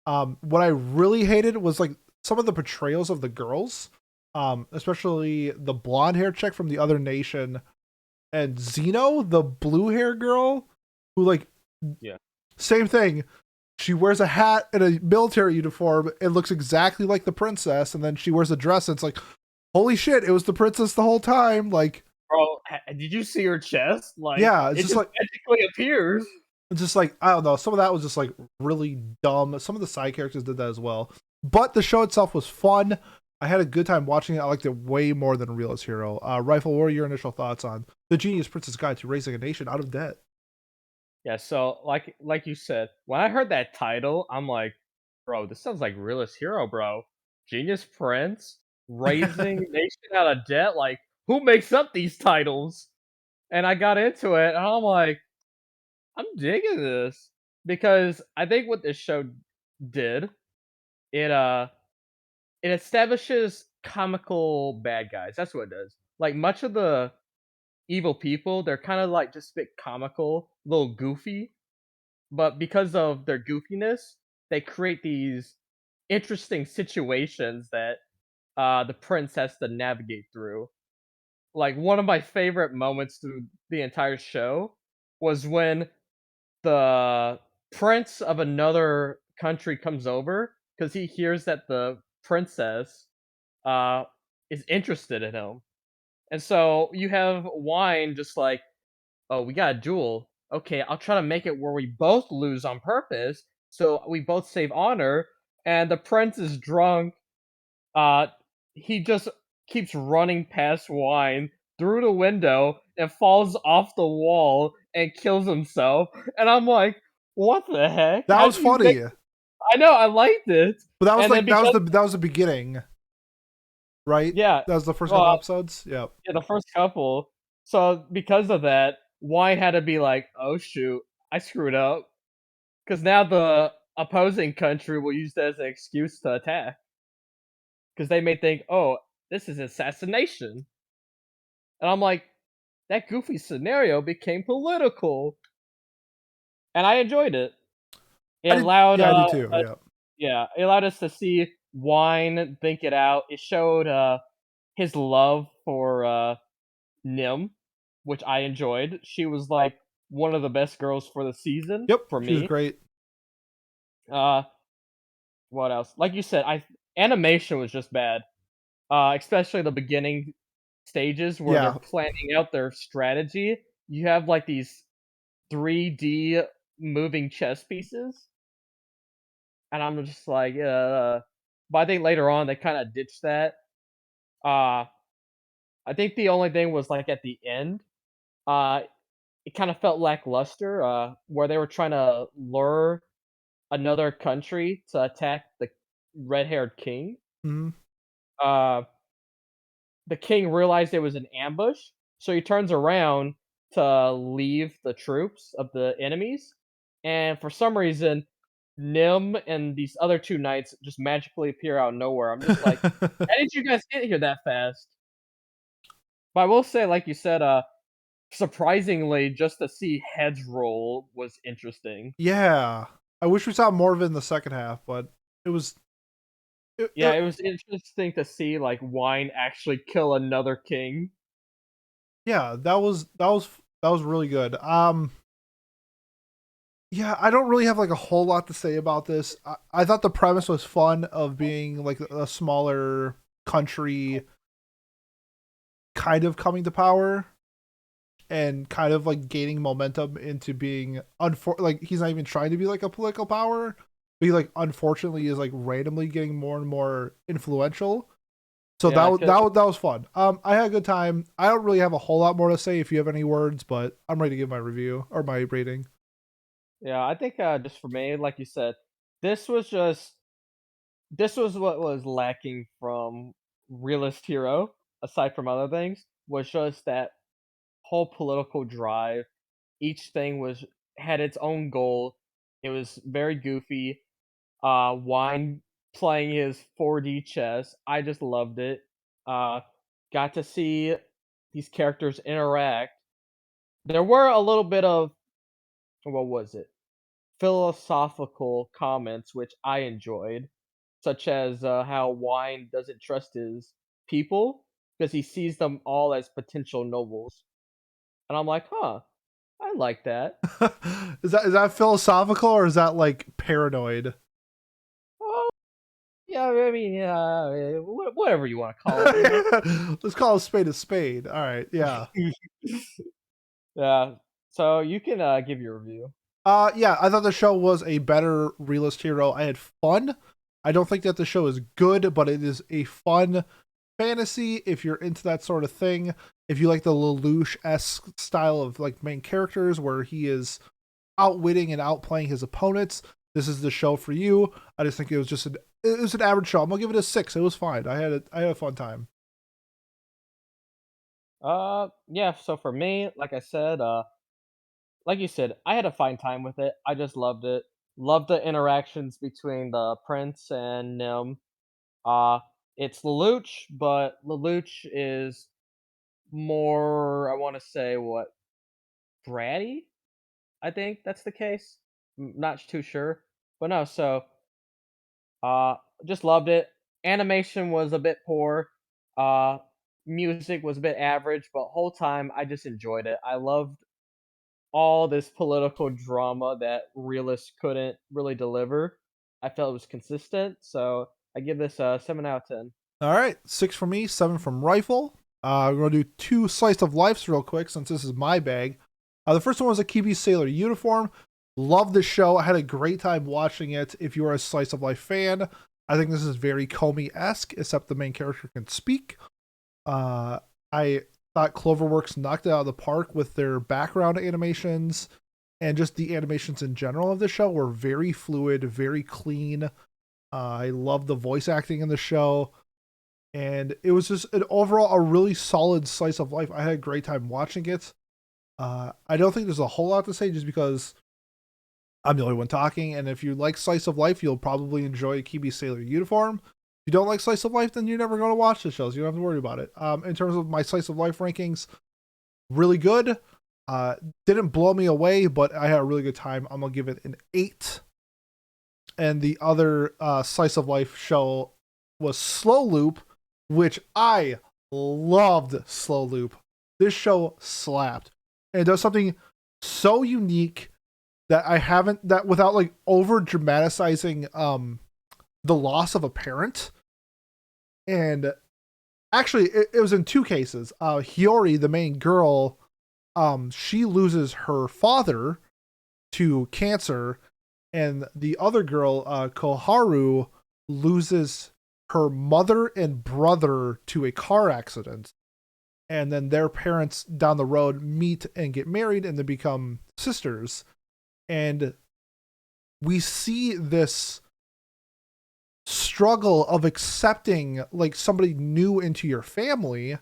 What I really hated was like some of the portrayals of the girls, especially the blonde hair chick from the other nation and Zeno, the blue hair girl, who like Yeah. same thing. She wears a hat and a military uniform and looks exactly like the princess, and then she wears a dress and it's like, holy shit, it was the princess the whole time. Like, Bro, did you see her chest? Like, yeah, it's it just just like magically appears. just like I don't know. Some of that was just like really dumb. Some of the side characters did that as well. But the show itself was fun. I had a good time watching it. I liked it way more than Realist Hero. Rifle, what are your initial thoughts on The Genius Princess Guide to Raising a Nation Out of Debt? Yeah, so like you said, when I heard that title, I'm like, bro, this sounds like realist hero, bro. Genius Prince, raising nation out of debt. Like, who makes up these titles? And I got into it, and I'm like, I'm digging this because I think what this show did, it it establishes comical bad guys. That's what it does. Like much of the evil people, they're kind of like just a bit comical, a little goofy, but because of their goofiness, they create these interesting situations that the prince has to navigate through. Like one of my favorite moments through the entire show was when the prince of another country comes over because he hears that the princess uh, is interested in him, and so you have wine just like, oh, we got a duel. Okay, I'll try to make it where we both lose on purpose, so we both save honor. And the prince is drunk. Uh, he just keeps running past wine through the window and falls off the wall and kills himself. And I'm like, what the heck? That How was do you make? funny. I know I liked it, But that was and then like because that was the beginning, right? yeah, That was the first couple well, episodes. Yeah. yeah, the first couple. So because of that, wine had to be like, oh shoot, I screwed up. Because now the opposing country will use that as an excuse to attack. Because they may think, oh, this is assassination. And I'm like, that goofy scenario became political. And I enjoyed it. It I did allowed, yeah, I did too. Yeah. yeah, it allowed us to see Wine think it out. It showed his love for Nim, which I enjoyed. She was like one of the best girls for the season Yep, for she was me. great. Uh, what else? Like you said, I animation was just bad. Especially the beginning stages where they're Yeah. planning out their strategy. You have like these 3D moving chess pieces, and I'm just like, but I think later on they kind of ditched that. Uh, I think the only thing was like at the end, uh, it kind of felt lackluster, where they were trying to lure another country to attack the red-haired king. Mhm. Uh, the king realized it was an ambush, so he turns around to leave the troops of the enemies, and for some reason, Nim and these other two knights just magically appear out of nowhere. I'm just like, how did you guys get here that fast? But I will say, like you said, surprisingly, just to see heads roll was interesting. Yeah. I wish we saw more of it in the second half, but it was Yeah, it was interesting to see like Wine actually kill another king. yeah, that was really good. Yeah, I don't really have like a whole lot to say about this. I thought the premise was fun of being like a smaller country kind of coming to power and kind of like gaining momentum into being like he's not even trying to be like a political power, but he like unfortunately is like randomly getting more and more influential. So Yeah, cause that was fun. I had a good time. I don't really have a whole lot more to say if you have any words, but I'm ready to give my review or my rating. yeah, I think just for me, like you said, this was just this was what was lacking from Realist Hero, aside from other things, was just that whole political drive. Each thing was had its own goal. It was very goofy. Wine playing his 4D chess. I just loved it. Uh, got to see these characters interact. There were a little bit of what was it? Philosophical comments which I enjoyed, such as how Wine doesn't trust his people because he sees them all as potential nobles. And I'm like, huh, I like that. Is that philosophical or is that like paranoid? Oh, yeah, I mean, yeah, whatever you want to call it, you know. Let's call a spade a spade. All right, yeah. Yeah. So you can give your review. Yeah, I thought the show was a better realist hero. I had fun. I don't think that the show is good, but it is a fun fantasy if you're into that sort of thing. If you like the Lelouch-esque style of like main characters where he is outwitting and outplaying his opponents, this is the show for you. I just think it was an average show. I'm gonna give it a 6. It was fine. I had a fun time. Yeah. So for me, like I said, like you said, I had a fine time with it. I just loved it. Loved the interactions between the prince and Nim. Uh, it's Lelouch, but Lelouch is more. I want to say what bratty. I think that's the case. Not too sure, but no. So Uh, just loved it. Animation was a bit poor. Uh, music was a bit average, but whole time I just enjoyed it. I loved all this political drama that Realist couldn't really deliver. I felt it was consistent, so I give this a 7 out of 10. All right, 6 from me, 7 from Rifle. We're gonna do 2 slice of lives real quick since this is my bag. The first one was Akebi Sailor Uniform. Love the show. I had a great time watching it. If you are a slice of life fan, I think this is very Comey-esque, except the main character can speak. I thought Cloverworks knocked it out of the park with their background animations and just the animations in general of the show were very fluid, very clean. I love the voice acting in the show and it was just an overall a really solid slice of life. I had a great time watching it. I don't think there's a whole lot to say just because I'm the only one talking, and if you like slice of life, you'll probably enjoy Kibi Sailor Uniform. If you don't like slice of life, then you're never going to watch the shows. You don't have to worry about it. In terms of my slice of life rankings, really good. Uh, didn't blow me away, but I had a really good time. I'm gonna give it an 8. And the other slice of life show was Slow Loop, which I loved. Slow Loop. This show slapped, and it does something so unique that I haven't that without like over dramatizing the loss of a parent. And actually, it was in 2 cases. Hiyori, the main girl, she loses her father to cancer, and the other girl, Koharu, loses her mother and brother to a car accident. And then their parents down the road meet and get married and they become sisters. And we see this struggle of accepting like somebody new into your family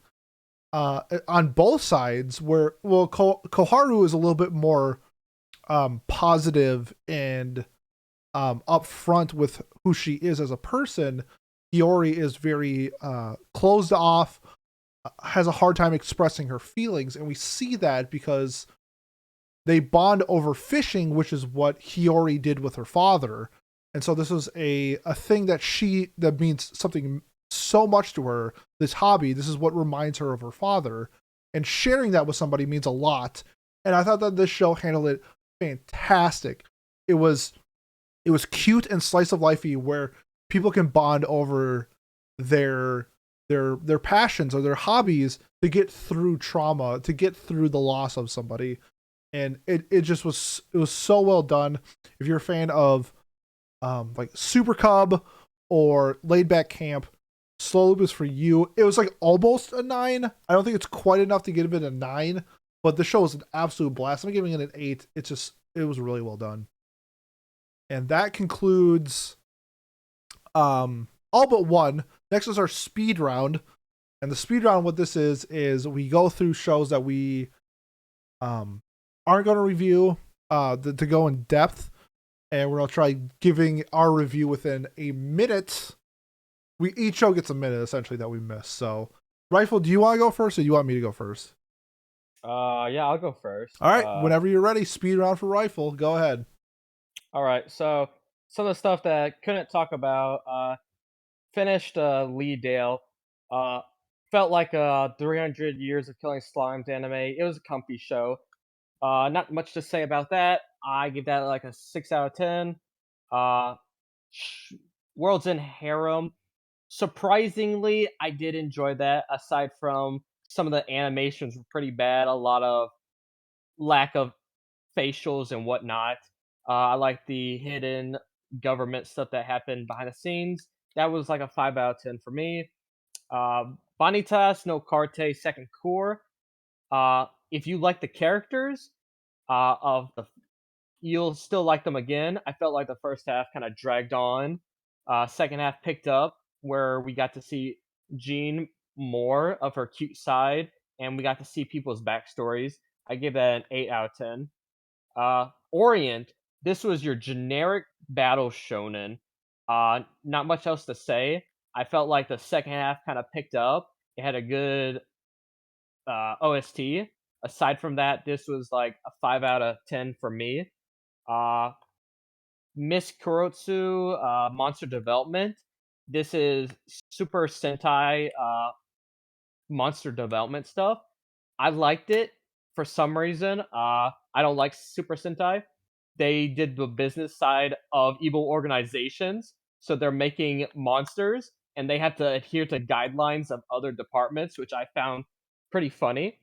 on both sides where well Koharu is a little bit more positive and upfront with who she is as a person. Hiyori is very closed off, has a hard time expressing her feelings, and we see that because they bond over fishing, which is what Hiyori did with her father. And so this was a thing that means something so much to her, this hobby. This is what reminds her of her father. And sharing that with somebody means a lot. And I thought that this show handled it fantastic. it was cute and slice of lifey where people can bond over their their passions or their hobbies to get through trauma, to get through the loss of somebody. And it just was so well done. If you're a fan of like Super Cub or Laid Back Camp, Slow Loop is for you. It was like almost a 9. I don't think it's quite enough to give it a 9, but the show was an absolute blast. I'm giving it an 8. It was really well done. And that concludes all but one. Next is our speed round. And the speed round, what this is we go through shows that we aren't going to review to go in depth, and we're going to try giving our review within a minute. Each show gets a minute essentially that we miss. So, Rifle, do you want to go first, or do you want me to go first? Yeah, I'll go first. All right, whenever you're ready, speed round for Rifle. Go ahead. All right, so some of the stuff that I couldn't talk about. Finished Leadale. Uh, Felt like 300 Years of Killing Slimes anime. It was a comfy show. Not much to say about that. I give that like a 6 out of 10. Uh, World's End Harem. Surprisingly, I did enjoy that. Aside from some of the animations were pretty bad, a lot of lack of facials and whatnot. I like the hidden government stuff that happened behind the scenes. That was like a 5 out of 10 for me. Vanitas no Carte Second Core. If you like the characters of the, you'll still like them again. I felt like the first half kind of dragged on. Second half picked up where we got to see Jean more of her cute side, and we got to see people's backstories. I give that an 8 out of 10. Orient, this was your generic battle shonen. Not much else to say. I felt like the second half kind of picked up. It had a good OST. Aside from that, this was like a 5 out of 10 for me. Uh, Miss Kurotsu, Monster Development. This is Super Sentai Monster Development stuff. I liked it for some reason. I don't like Super Sentai. They did the business side of evil organizations, so they're making monsters, and they have to adhere to guidelines of other departments, which I found pretty funny.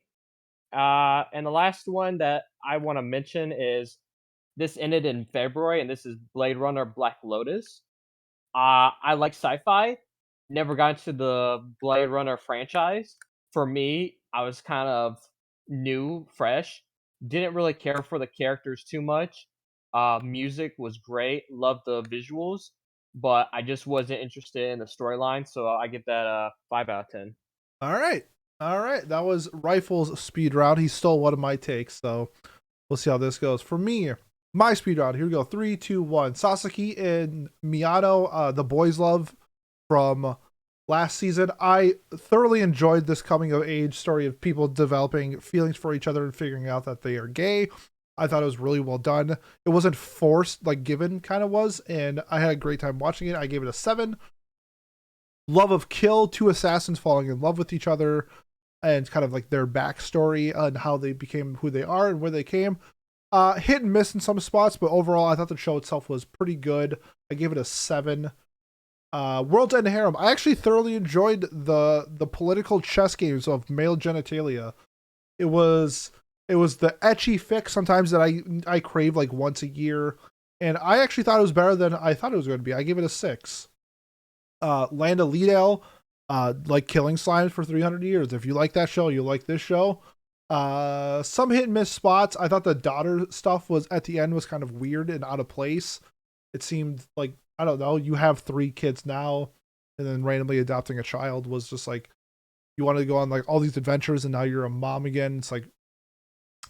And the last one that I want to mention is this ended in February, and this is Blade Runner Black Lotus. I like sci-fi. Never got into the Blade Runner franchise. For me, I was kind of new, fresh. Didn't really care for the characters too much. Music was great. Loved the visuals, but I just wasn't interested in the storyline. So I give that a 5 out of 10. All right. All right. That was Rifle's speed round. He stole one of my takes, so we'll see how this goes. For me, my speed round. Here we go. 3, 2, 1. Sasaki and Miyano, the boys' love from last season. I thoroughly enjoyed this coming of age story of people developing feelings for each other and figuring out that they are gay. I thought it was really well done. It wasn't forced, like Given kind of was, and I had a great time watching it. I gave it a 7. Love of Kill, 2 assassins falling in love with each other, and kind of like their backstory and how they became who they are and where they came. Hit and miss in some spots, but overall, I thought the show itself was pretty good. I gave it a 7. World's End Harem. I actually thoroughly enjoyed the political chess games of male genitalia. It was the etchy fix sometimes that I crave like once a year, and I actually thought it was better than I thought it was going to be. I gave it a 6. Land of Leadale, like Killing Slimes for 300 years. If you like that show, you like this show. Some hit and miss spots. I thought the daughter stuff was at the end was kind of weird and out of place. It seemed like, I don't know, you have 3 kids now, and then randomly adopting a child was just like, you wanted to go on like all these adventures, and now you're a mom again. It's like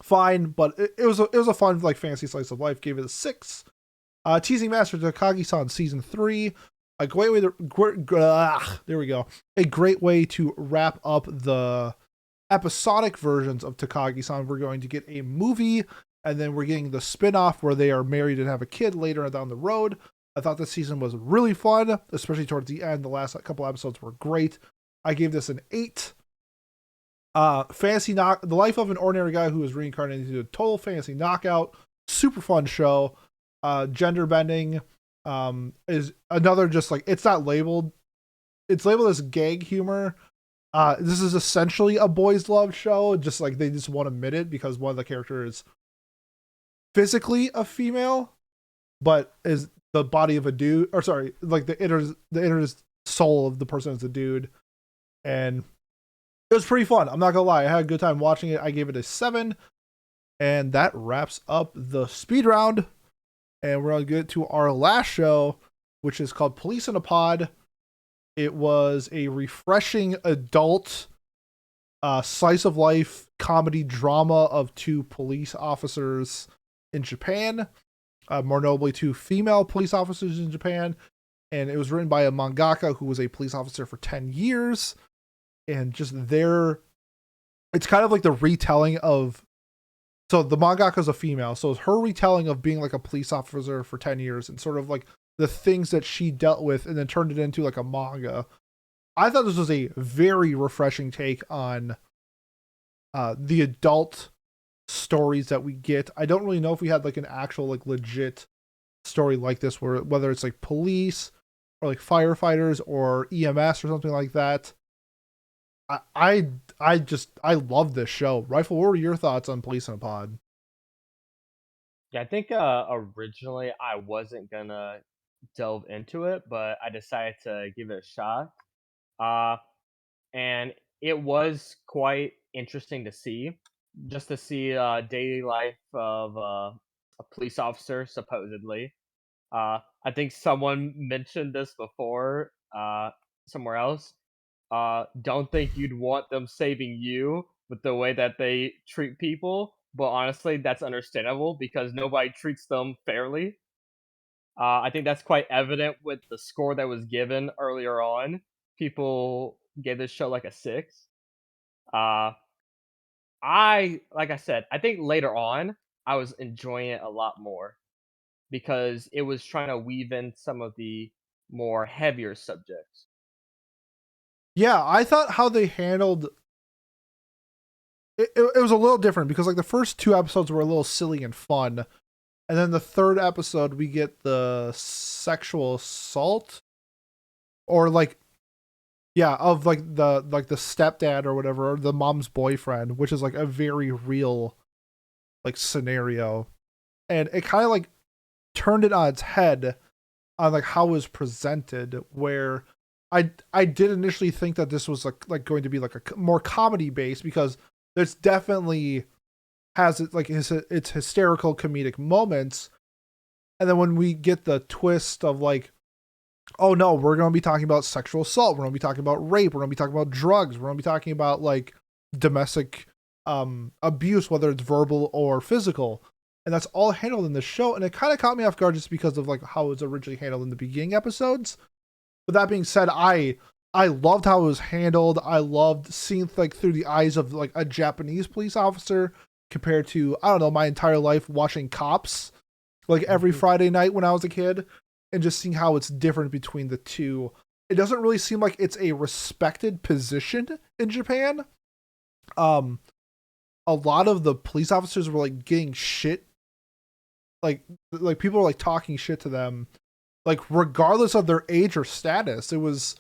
fine, but it was a fun like fantasy slice of life. Gave it a 6. Teasing Master Takagi-san season 3. A great way to there we go. A great way to wrap up the episodic versions of Takagi-san. We're going to get a movie, and then we're getting the spin-off where they are married and have a kid later down the road. I thought this season was really fun, especially towards the end. The last couple episodes were great. I gave this an 8. The life of an ordinary guy who was reincarnated into a total fantasy knockout. Super fun show. Gender bending is another, just like, it's not labeled, it's labeled as gag humor. This is essentially a boys love show, just like they just won't admit it because one of the characters is physically a female but is the body of a dude, or sorry, like the inner soul of the person is a dude. And it was pretty fun, I'm not gonna lie, I had a good time watching it. I gave it a 7. And that wraps up the speed round, and we're gonna get to our last show, which is called Police in a Pod. It was a refreshing adult slice of life comedy drama of two police officers in Japan, more notably two female police officers in Japan. And it was written by a mangaka who was a police officer for 10 years. And just it's kind of like the retelling of, so the mangaka is a female, so it's her retelling of being like a police officer for 10 years and sort of like the things that she dealt with and then turned it into like a manga. I thought this was a very refreshing take on the adult stories that we get. I don't really know if we had like an actual like legit story like this, where whether it's like police or like firefighters or EMS or something like that. I love this show. Rifle, what were your thoughts on Police in a Pod? Yeah, I think originally I wasn't gonna delve into it, but I decided to give it a shot. Uh, and it was quite interesting to see, just to see daily life of a police officer, supposedly. I think someone mentioned this before somewhere else. Don't think you'd want them saving you with the way that they treat people, but honestly, that's understandable because nobody treats them fairly. I think that's quite evident with the score that was given earlier on. People gave this show like a 6. Uh, like I said, I think later on I was enjoying it a lot more because it was trying to weave in some of the more heavier subjects. Yeah, I thought how they handled it was a little different because like the first two episodes were a little silly and fun, and then the third episode we get the sexual assault, or like, yeah, of like the stepdad or whatever, or the mom's boyfriend, which is like a very real like scenario. And it kind of like turned it on its head on like how it was presented, where I did initially think that this was like going to be like a more comedy based, because there's definitely has it like its hysterical comedic moments. And then when we get the twist of like, oh no, we're going to be talking about sexual assault, we're going to be talking about rape, we're going to be talking about drugs, we're going to be talking about like domestic abuse, whether it's verbal or physical. And that's all handled in the show, and it kind of caught me off guard just because of like how it was originally handled in the beginning episodes. But that being said, I loved how it was handled. I loved seeing like through the eyes of like a Japanese police officer compared to, I don't know, my entire life watching Cops like every Mhm. Friday night when I was a kid, and just seeing how it's different between the two. It doesn't really seem like it's a respected position in Japan. Um a lot of the police officers were like getting shit, like people were like talking shit to them, like regardless of their age or status. It was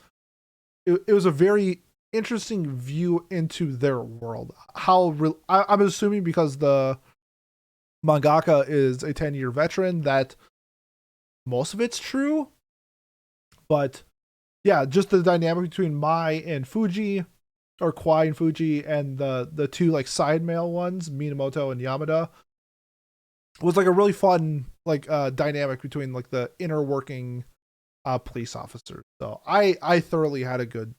a very interesting view into their world. I'm assuming because the mangaka is a 10-year veteran that most of it's true. But yeah, just the dynamic between Mai and Fuji, or Kwai and Fuji, and the two like side male ones, Minamoto and Yamada, was like a really fun like dynamic between like the inner working police officers. So I thoroughly had a good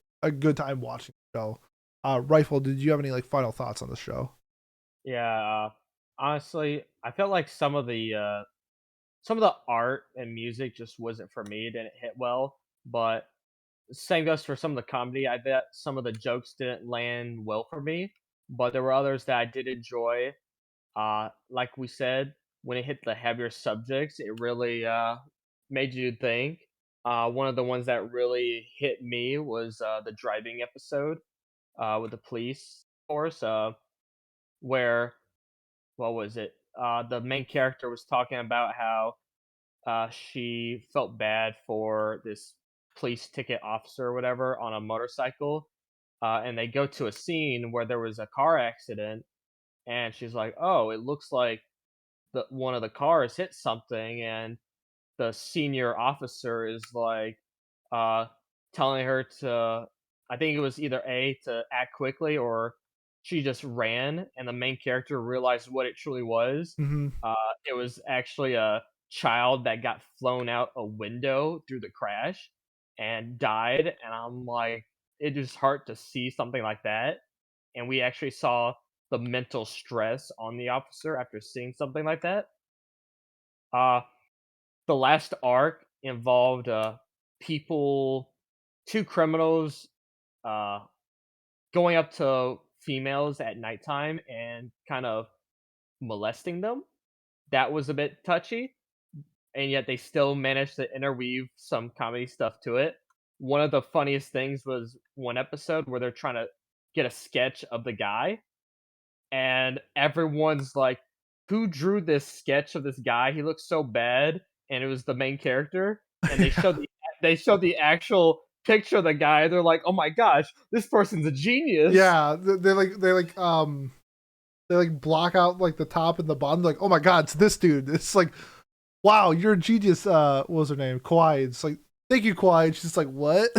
time watching the show. Rifle, did you have any like final thoughts on the show? Yeah, honestly, I felt like some of the art and music just wasn't for me. It didn't hit well, but same goes for some of the comedy. I bet some of the jokes didn't land well for me, but there were others that I did enjoy. Like we said, when it hit the heavier subjects, it really made you think. One of the ones that really hit me was the driving episode with the police force, where what was it? The main character was talking about how she felt bad for this police ticket officer or whatever on a motorcycle, and they go to a scene where there was a car accident, and she's like, "Oh, it looks like one of the cars hit something," and the senior officer is like, uh, telling her to, I think it was either A, to act quickly, or she just ran, and the main character realized what it truly was. Hmm. Uh, it was actually a child that got flown out a window through the crash and died, and I'm like, it just hurt to see something like that, and we actually saw the mental stress on the officer after seeing something like that. Uh, the last arc involved, people 2 criminals, uh, going up to females at nighttime and kind of molesting them. That was a bit touchy, and yet they still managed to interweave some comedy stuff to it. One of the funniest things was one episode where they're trying to get a sketch of the guy, and everyone's like, "Who drew this sketch of this guy? He looks so bad." And it was the main character, and they showed the actual picture of the guy. They're like, "Oh my gosh, this person's a genius." Yeah, they like block out like the top and the bottom. Like, oh my god, it's this dude. It's like, wow, you're a genius. What was her name? Kawaii. It's like, thank you, Kawaii. And she's like, what?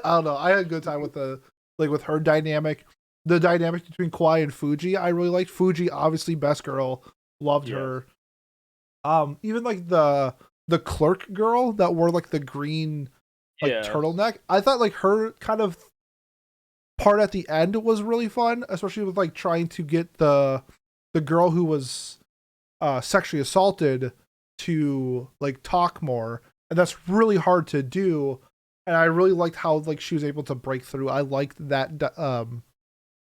I don't know. I had a good time with the like with her dynamic. The dynamic between Kawaii and Fuji, I really liked. Fuji, obviously, best girl. Loved Yes. her. Even like the clerk girl that wore like the green like Yes. turtleneck. I thought like her kind of part at the end was really fun, especially with like trying to get the girl who was sexually assaulted to like talk more, and that's really hard to do. And I really liked how like she was able to break through. I liked that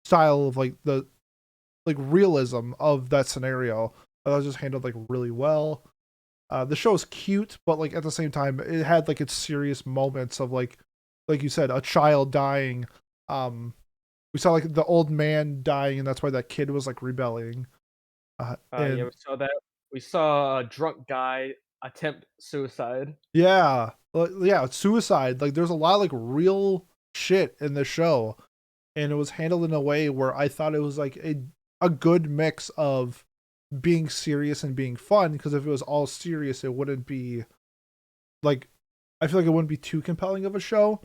style of like the like realism of that scenario. That was just handled like really well. The show is cute, but like at the same time, it had like its serious moments of like you said, a child dying. We saw like the old man dying, and that's why that kid was like rebelling. Yeah, And we saw that. We saw a drunk guy attempt suicide. yeah, yeah, suicide. Like there's a lot of like real shit in the show, and it was handled in a way where I thought it was like a good mix of being serious and being fun. Because if it was all serious, it wouldn't be like I feel like it wouldn't be too compelling of a show.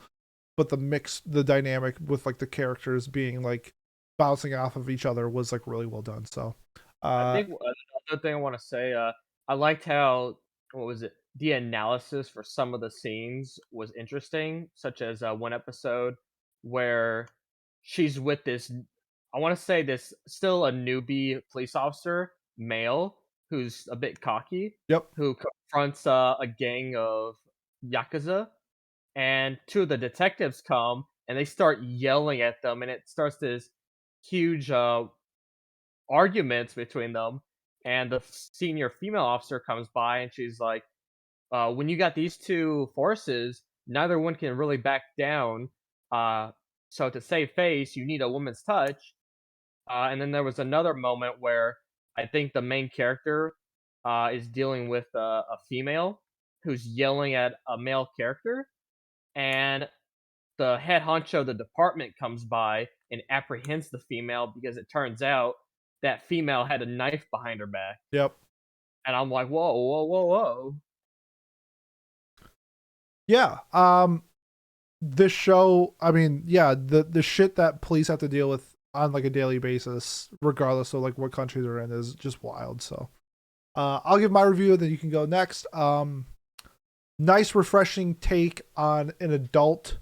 But the mix, the dynamic with like the characters being like bouncing off of each other was like really well done. So, I uh, think another thing I want to say, I liked how, what was it? The analysis for some of the scenes was interesting, such as one episode where she's with this, I want to say this still a newbie police officer, male, who's a bit cocky, yep, who confronts a gang of yakuza, and two of the detectives come and they start yelling at them, and it starts this huge arguments between them, and the senior female officer comes by and she's like, when you got these two forces, neither one can really back down. Uh, so to save face, you need a woman's touch. And then there was another moment where I think the main character is dealing with a female who's yelling at a male character, and the head honcho of the department comes by and apprehends the female because it turns out that female had a knife behind her back. yep. And I'm like, whoa, whoa, whoa, whoa. Yeah. This show, I mean, yeah, the shit that police have to deal with on like a daily basis, regardless of like what country they're in, is just wild. So, I'll give my review, then you can go next. Nice, refreshing take on an adult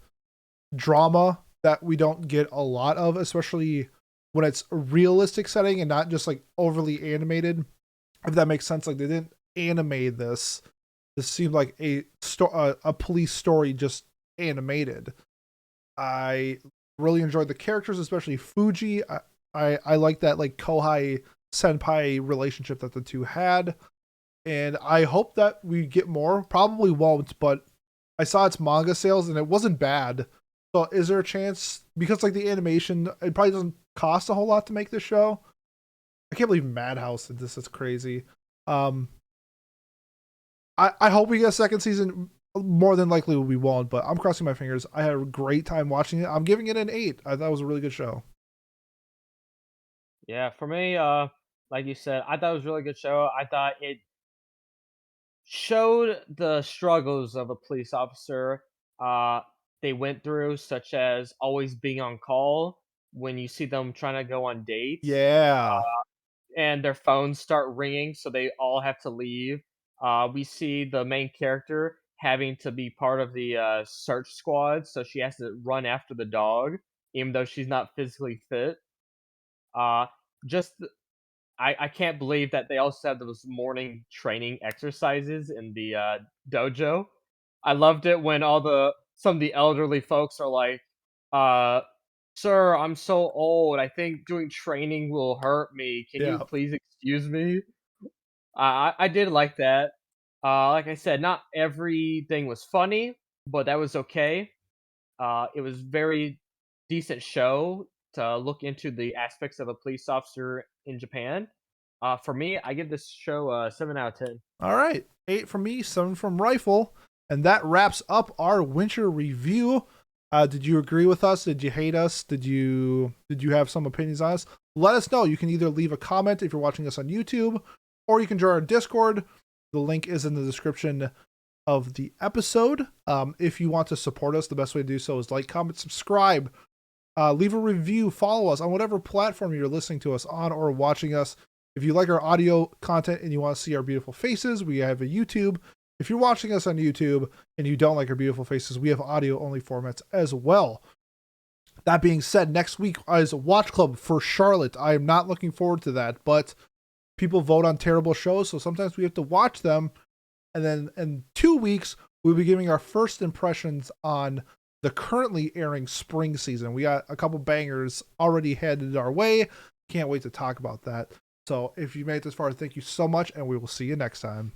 drama that we don't get a lot of, especially when it's a realistic setting and not just like overly animated. If that makes sense, like they didn't animate this. This seemed like a police story just animated. I really enjoyed the characters, especially Fuji. I like that like Kohai senpai relationship that the two had, and I hope that we get more. Probably won't, but I saw its manga sales and it wasn't bad. So is there a chance, because like the animation, it probably doesn't cost a whole lot to make this show? I can't believe Madhouse did this. It's crazy. Um, I hope we get a second season. More than likely we won't, but I'm crossing my fingers. I had a great time watching it. I'm giving it an 8. I thought it was a really good show. Yeah, for me, like you said, I thought it was a really good show. I thought it showed the struggles of a police officer uh, they went through, such as always being on call when you see them trying to go on dates, Yeah. and their phones start ringing, so they all have to leave. We see the main character having to be part of the search squad, so she has to run after the dog, even though she's not physically fit. Uh, just I can't believe that they also have those morning training exercises in the dojo. I loved it when all the some of the elderly folks are like, uh, "Sir, I'm so old. I think doing training will hurt me. Can you Yeah. please excuse me?" I did like that. Like I said, not everything was funny, but that was okay. It was very decent show to look into the aspects of a police officer in Japan. For me, I give this show a 7 out of 10. All right. 8 from me, 7 from Rifle. And that wraps up our winter review. Did you agree with us? Did you hate us? Did you have some opinions on us? Let us know. You can either leave a comment if you're watching us on YouTube, or you can join our Discord. The link is in the description of the episode. If you want to support us, the best way to do so is like, comment, subscribe, leave a review, follow us on whatever platform you're listening to us on or watching us. If you like our audio content and you want to see our beautiful faces, we have a YouTube. If you're watching us on YouTube and you don't like our beautiful faces, we have audio only formats as well. That being said, next week is Watch Club for Charlotte. I am not looking forward to that, but people vote on terrible shows, so sometimes we have to watch them. And then in 2 weeks, we'll be giving our first impressions on the currently airing spring season. We got a couple bangers already headed our way. Can't wait to talk about that. So if you made it this far, thank you so much, and we will see you next time.